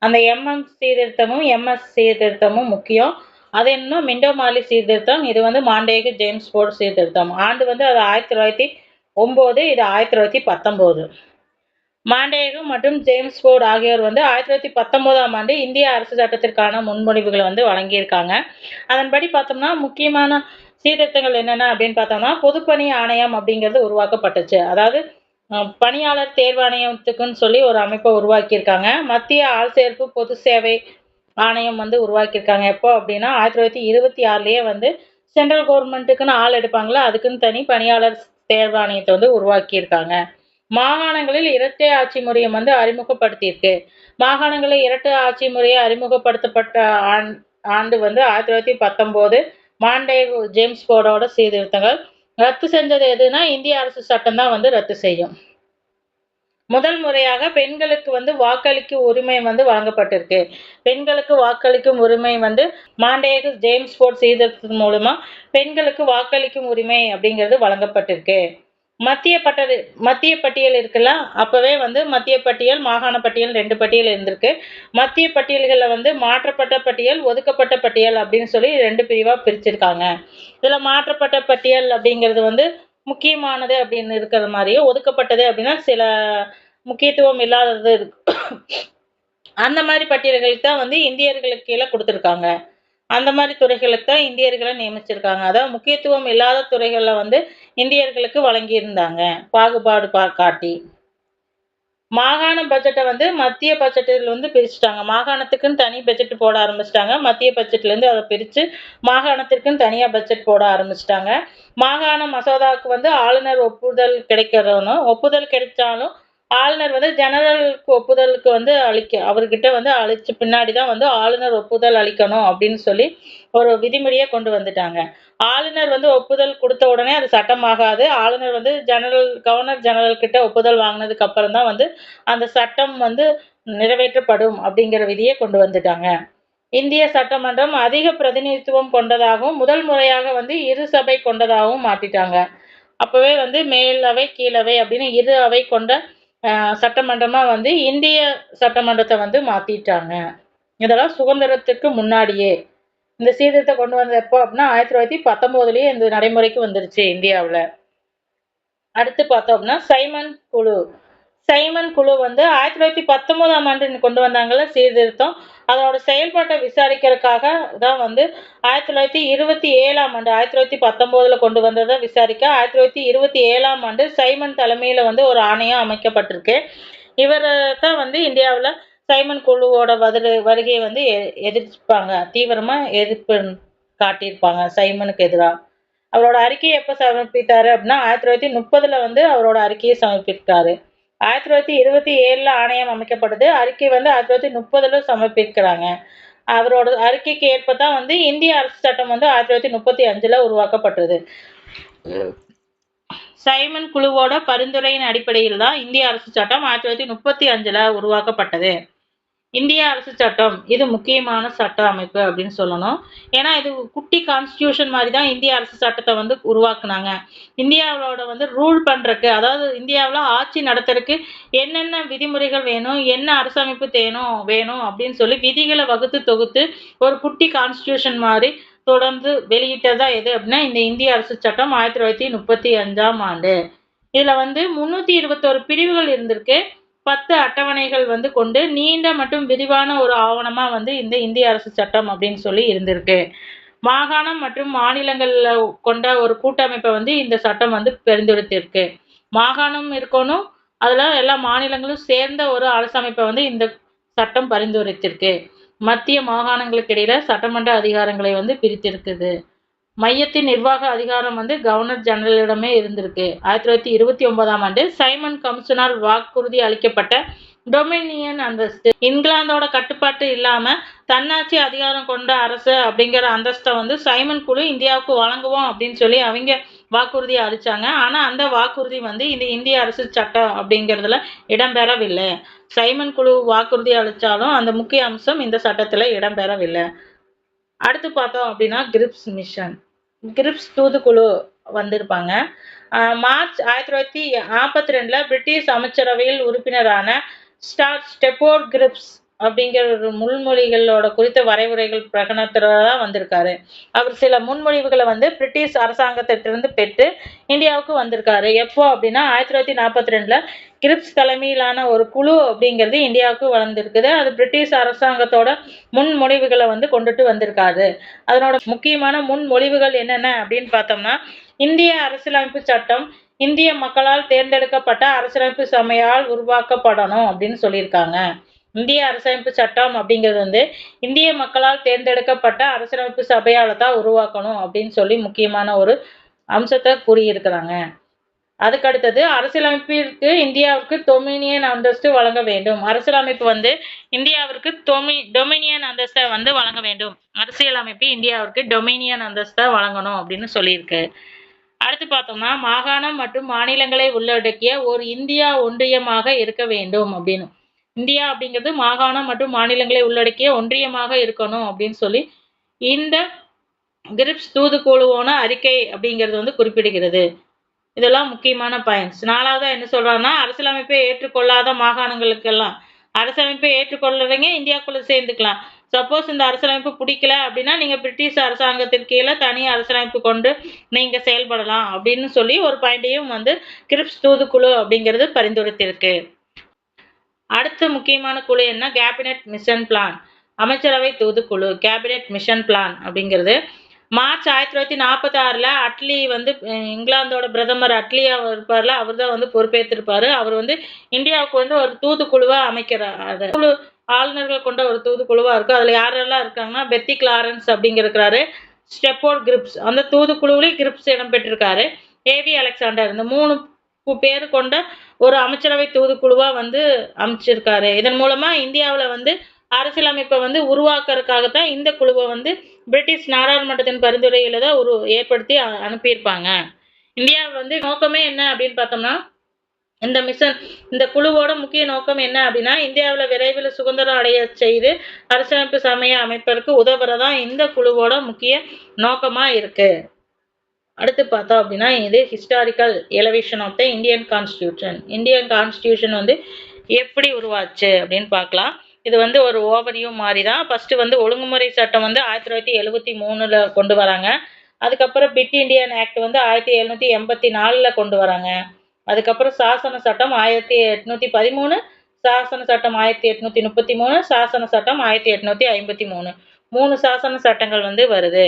அந்த எம்எம் சீர்திருத்தமும் எம்எஸ் சீர்திருத்தமும் முக்கியம். அது இன்னும் மிண்டோமாலி சீர்திருத்தம். இது வந்து மாண்டேகு ஜேம்ஸ் போர்டு சீர்திருத்தம். ஆண்டு வந்து அது 1909, இது 1919. மாண்டேகு மற்றும் ஜேம்ஸ் போர்டு ஆகியோர் வந்து 1919ஆம் ஆண்டு இந்திய அரசு சட்டத்திற்கான முன்மொழிவுகளை வந்து வழங்கியிருக்காங்க. அதன்படி பார்த்தோம்னா முக்கியமான சீர்திருத்தங்கள் என்னென்ன அப்படின்னு பார்த்தோம்னா, பொதுப்பணி ஆணையம் அப்படிங்கிறது உருவாக்கப்பட்டுச்சு. அதாவது பணியாளர் தேர்வாணையத்துக்குன்னு சொல்லி ஒரு அமைப்பை உருவாக்கியிருக்காங்க. மத்திய ஆள்சேர்ப்பு பொது சேவை ஆணையம் வந்து உருவாக்கியிருக்காங்க. எப்போ அப்படின்னா 1926லயே வந்து சென்ட்ரல் கவர்மெண்ட்டுக்குன்னு ஆள் எடுப்பாங்களா, அதுக்குன்னு தனி பணியாளர் தேர்வாணையத்தை வந்து உருவாக்கியிருக்காங்க. மாகாணங்களில் இரட்டை ஆட்சி முறையை வந்து அறிமுகப்படுத்தியிருக்கு. மாகாணங்களில் இரட்டை ஆட்சி முறையை அறிமுகப்படுத்தப்பட்ட ஆண்டு வந்து 1919. மாண்டேகு ஜேம்ஸ் போர்டோட சீர்திருத்தங்கள். ரத்து செஞ்சது எதுனா இந்திய அரசு சட்டம் தான் வந்து ரத்து செய்யும். முதல் முறையாக பெண்களுக்கு வந்து வாக்களிக்கும் உரிமை வந்து வழங்கப்பட்டிருக்கு. பெண்களுக்கு வாக்களிக்கும் உரிமை வந்து மாண்டேகு ஜேம்ஸ் போர்ட் சீர்திருத்தத்தின் மூலமா பெண்களுக்கு வாக்களிக்கும் உரிமை அப்படிங்கிறது வழங்கப்பட்டிருக்கு. மத்திய பட்டியல் இருக்குல்ல, அப்பவே வந்து மத்திய பட்டியல், மாகாண பட்டியல் 2 பட்டியல் இருந்திருக்கு. மத்திய பட்டியல்களில் வந்து மாற்றப்பட்ட பட்டியல், ஒதுக்கப்பட்ட பட்டியல் அப்படின்னு சொல்லி 2 பிரிவா பிரிச்சிருக்காங்க. இதுல மாற்றப்பட்ட பட்டியல் அப்படிங்கிறது வந்து முக்கியமானது அப்படின்னு இருக்கிற மாதிரியும், ஒதுக்கப்பட்டது அப்படின்னா சில முக்கியத்துவம் இல்லாதது இருக்கு. அந்த மாதிரி பட்டியல்களுக்கு தான் வந்து இந்தியர்களுக்கு கீழே கொடுத்துருக்காங்க. அந்த மாதிரி துறைகளுக்கு தான் இந்தியர்களை நியமிச்சிருக்காங்க. அதாவது முக்கியத்துவம் இல்லாத துறைகளை வந்து இந்தியர்களுக்கு வழங்கியிருந்தாங்க, பாகுபாடு காட்டி. மாகாண பட்ஜெட்டை வந்து மத்திய பட்ஜெட்டில் வந்து பிரிச்சுட்டாங்க. மாகாணத்துக்குன்னு தனி பட்ஜெட் போட ஆரம்பிச்சிட்டாங்க. மத்திய பட்ஜெட்லேருந்து அதை பிரித்து மாகாணத்திற்குன்னு தனியாக பட்ஜெட் போட ஆரம்பிச்சிட்டாங்க. மாகாண மசோதாவுக்கு வந்து ஆளுநர் ஒப்புதல் கிடைச்சாலும் ஆளுநர் வந்து ஜெனரலுக்கு ஒப்புதலுக்கு வந்து அவர்கிட்ட வந்து அழிச்ச பின்னாடி தான் வந்து ஆளுநர் ஒப்புதல் அளிக்கணும் அப்படின்னு சொல்லி ஒரு விதிமுறையை கொண்டு வந்துட்டாங்க. ஆளுநர் வந்து ஒப்புதல் கொடுத்த உடனே அது சட்டமாகாது. ஆளுநர் வந்து கவர்னர் ஜெனரல் கிட்ட ஒப்புதல் வாங்கினதுக்கு அப்புறம் தான் வந்து அந்த சட்டம் வந்து நிறைவேற்றப்படும் அப்படிங்கிற விதியை கொண்டு வந்துட்டாங்க. இந்திய சட்டமன்றம் அதிக பிரதிநிதித்துவம் கொண்டதாகவும் முதல் முறையாக வந்து இரு சபை கொண்டதாகவும் மாற்றிட்டாங்க. அப்பவே வந்து மேலவை கீழவை அப்படின்னு இரு அவை கொண்ட சட்டமன்றமா வந்து இந்திய சட்டமன்றத்தை வந்து மாத்திட்டாங்க. இதெல்லாம் சுதந்திரத்துக்கு முன்னாடியே. இந்த சீர்திருத்தம் கொண்டு வந்தது எப்போ அப்படின்னா 1919லயே இந்த நடைமுறைக்கு வந்துருச்சு இந்தியாவில். அடுத்து பார்த்தோம் அப்படின்னா சைமன் குழு வந்து 1919ஆம் ஆண்டு கொண்டு வந்தாங்கல்ல சீர்திருத்தம், அதோட செயல்பாட்டை விசாரிக்கிறதுக்காக தான் வந்து 1927ஆம் ஆண்டு 1919ல கொண்டு வந்ததை விசாரிக்க 1927ஆம் ஆண்டு சைமன் தலைமையில் வந்து ஒரு ஆணையம் அமைக்கப்பட்டிருக்கு. இவரை தான் வந்து இந்தியாவில் சைமன் குழுவோட வருகையை வந்து எதிர்ப்பாங்க, தீவிரமாக எதிர்ப்பு காட்டியிருப்பாங்க சைமனுக்கு எதிராக. அவரோட அறிக்கையை எப்போ சமர்ப்பித்தாரு அப்படின்னா 1930ல் வந்து அவரோட அறிக்கையை சமர்ப்பித்தாரு. 1927ல் ஆணையம் அமைக்கப்படுது. அறிக்கை வந்து 1930ல் சமர்ப்பிக்கிறாங்க. அவரோட அறிக்கைக்கு ஏற்ப தான் வந்து இந்திய அரசு சட்டம் வந்து 1935ல் உருவாக்கப்பட்டது. சைமன் குழுவோட பரிந்துரையின் அடிப்படையில் தான் இந்திய அரசு சட்டம் 1935ல் உருவாக்கப்பட்டது. இந்திய அரசு சட்டம் இது முக்கியமான சட்ட அமைப்பு அப்படின்னு சொல்லணும். ஏன்னா இது குட்டி கான்ஸ்டியூஷன் மாதிரி தான் இந்திய அரசு சட்டத்தை வந்து உருவாக்குனாங்க. இந்தியாவோட வந்து ரூல் பண்ணுறக்கு, அதாவது இந்தியாவில் ஆட்சி நடத்துறதுக்கு என்னென்ன விதிமுறைகள் வேணும், என்ன அரசமைப்பு வேணும் அப்படின்னு சொல்லி விதிகளை வகுத்து தொகுத்து ஒரு குட்டி கான்ஸ்டியூஷன் மாதிரி தொடர்ந்து வெளியிட்டதா எது அப்படின்னா இந்த இந்திய அரசு சட்டம் 1935ஆம் ஆண்டு. இதில் வந்து 321 பிரிவுகள் இருந்திருக்கு. 10 அட்டவணைகள் வந்து கொண்டு நீண்ட மற்றும் விரிவான ஒரு ஆவணமா வந்து இந்த இந்திய அரசு சட்டம் அப்படின்னு சொல்லி இருந்திருக்கு. மாகாணம் மற்றும் மாநிலங்கள்ல கொண்ட ஒரு கூட்டமைப்பை வந்து இந்த சட்டம் வந்து பரிந்துரைத்திருக்கு. மாகாணம் இருக்கணும், அதுல எல்லா மாநிலங்களும் சேர்ந்த ஒரு அரசமைப்பை வந்து இந்த சட்டம் பரிந்துரைத்திருக்கு. மத்திய மாகாணங்களுக்கு இடையில சட்டமன்ற அதிகாரங்களை வந்து பிரித்திருக்குது. மையத்தின் நிர்வாக அதிகாரம் வந்து கவர்னர் ஜெனரலிடமே இருந்திருக்கு. 1929ஆம் ஆண்டு சைமன் கமிஷனால் வாக்குறுதி அளிக்கப்பட்ட டொமினியன் அந்தஸ்து, இங்கிலாந்தோட கட்டுப்பாட்டு இல்லாம தன்னாட்சி அதிகாரம் கொண்ட அரசு அப்படிங்கிற அந்தஸ்தை வந்து சைமன் குழு இந்தியாவுக்கு வழங்குவோம் அப்படின்னு சொல்லி அவங்க வாக்குறுதி அளிச்சாங்க. ஆனா அந்த வாக்குறுதி வந்து இந்த இந்திய அரசு சட்டம் அப்படிங்கிறதுல இடம்பெறவில்லை. சைமன் குழு வாக்குறுதி அளிச்சாலும் அந்த முக்கிய அம்சம் இந்த சட்டத்துல இடம்பெறவில்லை. அடுத்து பார்த்தோம் அப்படின்னா கிரிப்ஸ் மிஷன். கிரிப்ஸ் தூதுக்குழு வந்திருப்பாங்க. மார்ச் 1942 பிரிட்டிஷ் அமைச்சரவையில் உறுப்பினரான ஸ்டெப்போர்ட் கிரிப்ஸ் அப்படிங்கிற ஒரு முன்மொழிகளோட குறித்த வரைவுரைகள் பிரகடனத்துல தான் வந்திருக்காரு. அவர் சில முன்மொழிவுகளை வந்து பிரிட்டிஷ் அரசாங்கத்திட்டிருந்து பெற்று இந்தியாவுக்கு வந்திருக்காரு. எப்போ அப்படின்னா 1942 கிரிப்ஸ் தலைமையிலான ஒரு குழு அப்படிங்கிறது இந்தியாவுக்கு வந்திருக்குது. அது பிரிட்டிஷ் அரசாங்கத்தோட முன்மொழிவுகளை வந்து கொண்டுட்டு வந்திருக்காரு. அதனோட முக்கியமான முன்மொழிவுகள் என்னென்ன அப்படின்னு பார்த்தோம்னா, இந்திய அரசியலமைப்பு சட்டம் இந்திய மக்களால் தேர்ந்தெடுக்கப்பட்ட அரசியலமைப்பு சபையால் உருவாக்கப்படணும் அப்படின்னு சொல்லியிருக்காங்க. இந்திய அரசமைப்பு சட்டம் அப்படிங்கிறது வந்து இந்திய மக்களால் தேர்ந்தெடுக்கப்பட்ட அரசியலமைப்பு சபையால தான் உருவாக்கணும் அப்படின்னு சொல்லி முக்கியமான ஒரு அம்சத்தை கூறியிருக்கிறாங்க. அதுக்கடுத்தது அரசியலமைப்பிற்கு இந்தியாவுக்கு டொமினியன் அந்தஸ்து வழங்க வேண்டும். அரசியலமைப்பு வந்து இந்தியாவிற்கு டொமினியன் அந்தஸ்தை வந்து வழங்க வேண்டும். அரசியலமைப்பு இந்தியாவிற்கு டொமினியன் அந்தஸ்தை வழங்கணும் அப்படின்னு சொல்லியிருக்கு. அடுத்து பார்த்தோம்னா, மாகாணம் மற்றும் மாநிலங்களை உள்ளடக்கிய ஒரு இந்தியா ஒன்றியமாக இருக்க வேண்டும் அப்படின்னு. இந்தியா அப்படிங்கிறது மாகாணம் மற்றும் மாநிலங்களை உள்ளடக்கிய ஒன்றியமாக இருக்கணும் அப்படின்னு சொல்லி இந்த கிரிப்ஸ் தூதுக்குழுவோன அறிக்கை அப்படிங்கிறது வந்து குறிப்பிடுகிறது. இதெல்லாம் முக்கியமான பாயிண்ட்ஸ். 4வதா என்ன சொல்றாங்கன்னா, அரசியலமைப்பை ஏற்றுக்கொள்ளாத மாகாணங்களுக்கெல்லாம் அரசியலமைப்பை ஏற்றுக்கொள்றவங்க இந்தியாக்குள்ள சேர்ந்துக்கலாம். சப்போஸ் இந்த அரசியலமைப்பு பிடிக்கல அப்படின்னா நீங்க பிரிட்டிஷ் அரசாங்கத்திற்கு கீழே தனி அரசியலமைப்பு கொண்டு நீங்க செயல்படலாம் அப்படின்னு சொல்லி ஒரு பாயிண்டையும் வந்து கிரிப்ஸ் தூதுக்குழு அப்படிங்கிறது பரிந்துரைத்திருக்கு. அடுத்த முக்கியமான குழு என்ன? Cabinet mission plan. அமைச்சரவை தூதுக்குழு கேபினெட் மிஷன் பிளான் அப்படிங்கிறது மார்ச் 1946 அட்லி வந்து இங்கிலாந்தோட பிரதமர் அட்லி இருப்பார்ல, அவர் தான் வந்து பொறுப்பேற்றிருப்பாரு. அவர் வந்து இந்தியாவுக்கு வந்து ஒரு தூதுக்குழுவா அமைக்கிறாரு. குழு ஆளுநர்கள் கொண்ட ஒரு தூதுக்குழுவா இருக்கு. அதுல யாரெல்லாம் இருக்காங்கன்னா, பெத்தி கிளாரன்ஸ் அப்படிங்கிறாரு, ஸ்டெப்போர்ட் கிரிப்ஸ், அந்த தூதுக்குழுவிலையும் கிரிப்ஸ் இடம் பெற்றிருக்காரு, ஏவி அலெக்சாண்டர், இந்த 3 பேர் கொண்ட ஒரு அமைச்சரவை தூதுக்குழுவா வந்து அமைச்சிருக்காரு. இதன் மூலமா இந்தியாவுல வந்து அரசியலமைப்பை வந்து உருவாக்குறதுக்காகத்தான் இந்த குழுவை வந்து பிரிட்டிஷ் நாடாளுமன்றத்தின் பரிந்துரையில தான் ஏற்படுத்தி அனுப்பியிருப்பாங்க. இந்தியா வந்து நோக்கமே என்ன அப்படின்னு பார்த்தோம்னா, இந்த குழுவோட முக்கிய நோக்கம் என்ன அப்படின்னா, இந்தியாவில் விரைவில் சுதந்திரம் அடைய செய்து அரசியலமைப்பு சமய அமைப்பதற்கு உதவுறதான் இந்த குழுவோட முக்கிய நோக்கமா இருக்கு. அடுத்து பார்த்தோம் அப்படின்னா, இது historical elevation of the Indian constitution. Indian constitution வந்து எப்படி உருவாச்சு அப்படின்னு பார்க்கலாம். இது வந்து ஒரு ஓவர்வியூ மாதிரி தான். ஃபர்ஸ்ட் வந்து ஒழுங்குமுறை சட்டம் வந்து 1973 கொண்டு வராங்க. அதுக்கப்புறம் பிட் இண்டியன் ஆக்ட் வந்து 1784 கொண்டு வராங்க. அதுக்கப்புறம் சாசன சட்டம் 1813, சாசன சட்டம் 1833, சாசன சட்டம் 1853, 3 சாசன சட்டங்கள் வந்து வருது.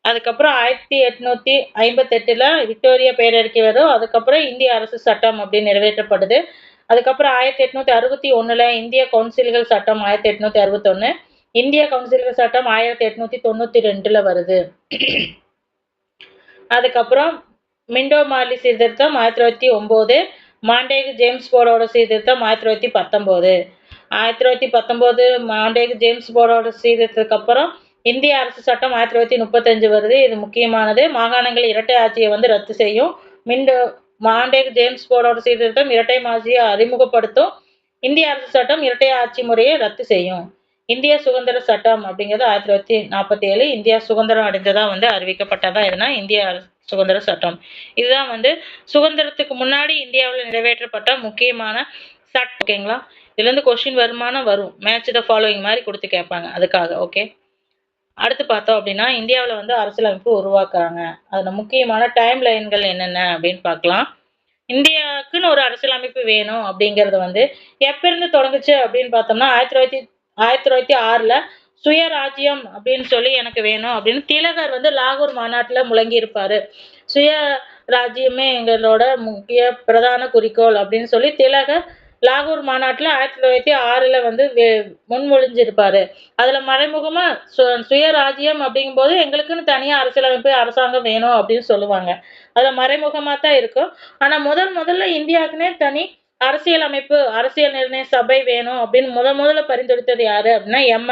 அதுக்கப்புறம் 1858 விக்டோரியா பேரறிக்கை வரும். அதுக்கப்புறம் இந்திய அரசு சட்டம் அப்படின்னு நிறைவேற்றப்படுது. அதுக்கப்புறம் 1861 இந்திய கவுன்சில்கள் சட்டம் 1861, இந்திய கவுன்சில்கள் சட்டம் 1892 வருது. அதுக்கப்புறம் மிண்டோ மார்லி சீர்திருத்தம் 1909, மாண்டேகு ஜேம்ஸ் போர்டோட சீர்திருத்தம் 1919. 1919 மாண்டேகு ஜேம்ஸ் போர்டோட சீர்திருத்தத்துக்கு அப்புறம் இந்திய அரசு சட்டம் 1935 வருது. இது முக்கியமானது. மாகாணங்கள் இரட்டை ஆட்சியை வந்து ரத்து செய்யும். மாண்டேகு ஜேம்ஸ் போர்டோட சீர்திருத்தம் இரட்டை ஆட்சியை அறிமுகப்படுத்தும். இந்திய அரசு சட்டம் இரட்டை ஆட்சி முறையை ரத்து செய்யும். இந்திய சுதந்திர சட்டம் அப்படிங்கிறது 1947 இந்தியா சுதந்திரம் அடைந்ததா வந்து அறிவிக்கப்பட்டதா எதுனா இந்திய சுதந்திர சட்டம். இதுதான் வந்து சுதந்திரத்துக்கு முன்னாடி இந்தியாவில் நிறைவேற்றப்பட்ட முக்கியமான சட்டம். ஓகேங்களா? இதுல இருந்து கொஸ்டின் வரும். மேட்ச் த ஃபாலோயிங் மாதிரி கொடுத்து கேட்பாங்க. அதுக்காக ஓகே. அடுத்து பார்த்தோம் அப்படின்னா, இந்தியாவில் வந்து அரசியலமைப்பு உருவாக்குறாங்க. அதில் முக்கியமான டைம் லைன்கள் என்னென்ன அப்படின்னு பார்க்கலாம். இந்தியாவுக்குன்னு ஒரு அரசியலமைப்பு வேணும் அப்படிங்கிறது வந்து எப்ப இருந்து தொடங்குச்சு அப்படின்னு பார்த்தோம்னா 1906 சுயராஜ்யம் அப்படின்னு சொல்லி எனக்கு வேணும் அப்படின்னு திலகர் வந்து லாகூர் மாநாட்டில் முழங்கி இருப்பாரு. சுயராஜ்யமே எங்களோட முக்கிய பிரதான குறிக்கோள் அப்படின்னு சொல்லி திலகர் லாகூர் மாநாட்டில் 1906 வந்து முன்மொழிஞ்சிருப்பாரு. அதுல மறைமுகமா சுயராஜ்யம் அப்படிங்கும்போது எங்களுக்குன்னு தனியா அரசியலமைப்பு அரசாங்கம் வேணும் அப்படின்னு சொல்லுவாங்க. அதுல மறைமுகமா தான் இருக்கும். ஆனா முதல்ல இந்தியாவுக்குன்னே தனி அரசியல் அமைப்பு, அரசியல் நிர்ணய சபை வேணும் அப்படின்னு முதல்ல பரிந்துரைத்தது யாரு அப்படின்னா எம்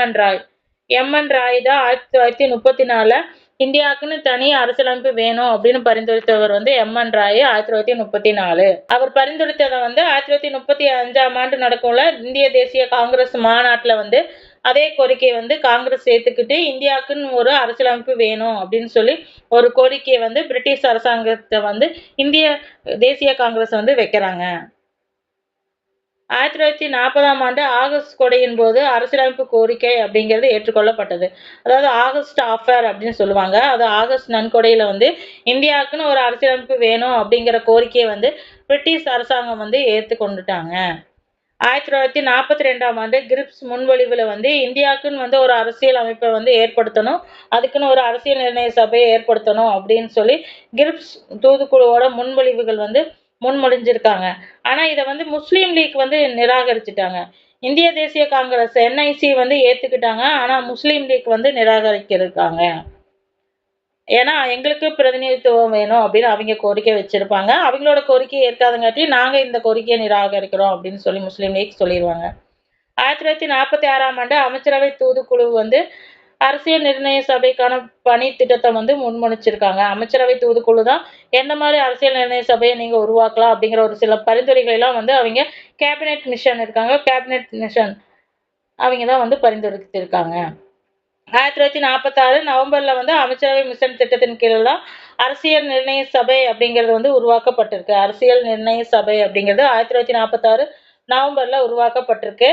என் ராய் தான் 1934 இந்தியாவுக்குன்னு தனி அரசியலமைப்பு வேணும் அப்படின்னு பரிந்துரைத்தவர் வந்து எம்.என். ராய் 1934. அவர் பரிந்துரைத்ததை வந்து 1935 நடக்கும்ல இந்திய தேசிய காங்கிரஸ் மாநாட்டுல வந்து அதே கோரிக்கையை வந்து காங்கிரஸ் ஏத்துக்கிட்டு இந்தியாவுக்குன்னு ஒரு அரசியலமைப்பு வேணும் அப்படின்னு சொல்லி ஒரு கோரிக்கையை வந்து பிரிட்டிஷ் அரசாங்கத்தை வந்து இந்திய தேசிய காங்கிரஸ் வந்து வைக்கிறாங்க. 1940 ஆகஸ்ட் கொடையின் போது அரசியலமைப்பு கோரிக்கை அப்படிங்கிறது ஏற்றுக்கொள்ளப்பட்டது. அதாவது ஆகஸ்ட் ஆஃபர் அப்படின்னு சொல்லுவாங்க. அது ஆகஸ்ட் நன்கொடையில வந்து இந்தியாவுக்குன்னு ஒரு அரசியலமைப்பு வேணும் அப்படிங்கிற கோரிக்கையை வந்து பிரிட்டிஷ் அரசாங்கம் வந்து ஏற்றுக்கொண்டுட்டாங்க. 1942 கிரிப்ஸ் முன்மொழிவுல வந்து இந்தியாவுக்குன்னு வந்து ஒரு அரசியல் அமைப்பை வந்து ஏற்படுத்தணும். அதுக்குன்னு ஒரு அரசியல் நிர்ணய சபையை ஏற்படுத்தணும் அப்படின்னு சொல்லி கிரிப்ஸ் தூதுக்குழுவோட முன்மொழிவுகள் வந்து முன்மொழிஞ்சிருக்காங்க. ஆனா இதை வந்து முஸ்லீம் லீக் வந்து நிராகரிச்சுட்டாங்க. இந்திய தேசிய காங்கிரஸ் NIC வந்து ஏத்துக்கிட்டாங்க. ஆனா முஸ்லீம் லீக் வந்து நிராகரிச்சிருக்காங்க. ஏன்னா எங்களுக்கு பிரதிநிதித்துவம் வேணும் அப்படின்னு அவங்க கோரிக்கை வச்சிருப்பாங்க. அவங்களோட கோரிக்கையை ஏற்காதங்காட்டி நாங்க இந்த கோரிக்கையை நிராகரிக்கிறோம் அப்படின்னு சொல்லி முஸ்லீம் லீக் சொல்லிடுவாங்க. 1946 அமைச்சரவை தூதுக்குழு வந்து அரசியல் நிர்ணய சபைக்கான பணி திட்டத்தை வந்து முன்மொழிச்சிருக்காங்க. அமைச்சரவை தூதுக்குழு தான் எந்த மாதிரி அரசியல் நிர்ணய சபையை நீங்க உருவாக்கலாம் அப்படிங்கிற ஒரு சில பரிந்துரைகளை எல்லாம் வந்து அவங்க கேபினெட் மிஷன் இருக்காங்க. கேபினெட் மிஷன் அவங்க தான் வந்து பரிந்துரைத்திருக்காங்க. 1946 நவம்பர்ல வந்து அமைச்சரவை மிஷன் திட்டத்தின் கீழ் தான் அரசியல் நிர்ணய சபை அப்படிங்கிறது வந்து உருவாக்கப்பட்டிருக்கு. அரசியல் நிர்ணய சபை அப்படிங்கிறது 1946 நவம்பர்ல உருவாக்கப்பட்டிருக்கு.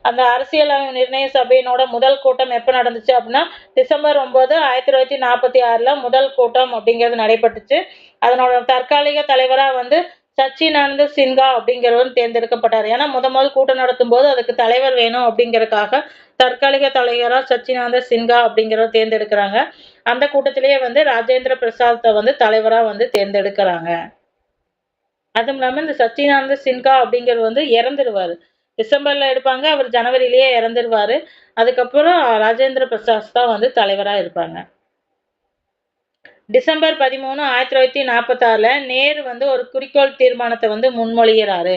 அந்த அரசியல் நிர்ணய சபையினோட முதல் கூட்டம் எப்ப நடந்துச்சு அப்படின்னா டிசம்பர் 9, 1946 முதல் கூட்டம் அப்படிங்கிறது நடைபெற்றுச்சு. அதனோட தற்காலிக தலைவரா வந்து சச்சிதானந்த சின்ஹா அப்படிங்கிறவர் தேர்ந்தெடுக்கப்பட்டார். ஏன்னா முதல் கூட்டம் நடத்தும் போது அதுக்கு தலைவர் வேணும் அப்படிங்கறதுக்காக தற்காலிக தலைவரா சச்சிதானந்த சின்ஹா அப்படிங்கிறவர் தேர்ந்தெடுக்கிறாங்க. அந்த கூட்டத்திலேயே வந்து ராஜேந்திர பிரசாத்தை வந்து தலைவரா வந்து தேர்ந்தெடுக்கிறாங்க. அதுவும் இல்லாம இந்த சச்சிதானந்த சின்ஹா அப்படிங்கிறவர் வந்து இறந்துருவாரு. டிசம்பர்ல எடுப்பாங்க, அவர் ஜனவரியிலேயே இறந்துருவாரு. அதுக்கப்புறம் ராஜேந்திர பிரசாத் தான் வந்து தலைவரா இருப்பாங்க. டிசம்பர் 13, 1946 நேரு வந்து ஒரு குறிக்கோள் தீர்மானத்தை வந்து முன்மொழிகிறாரு.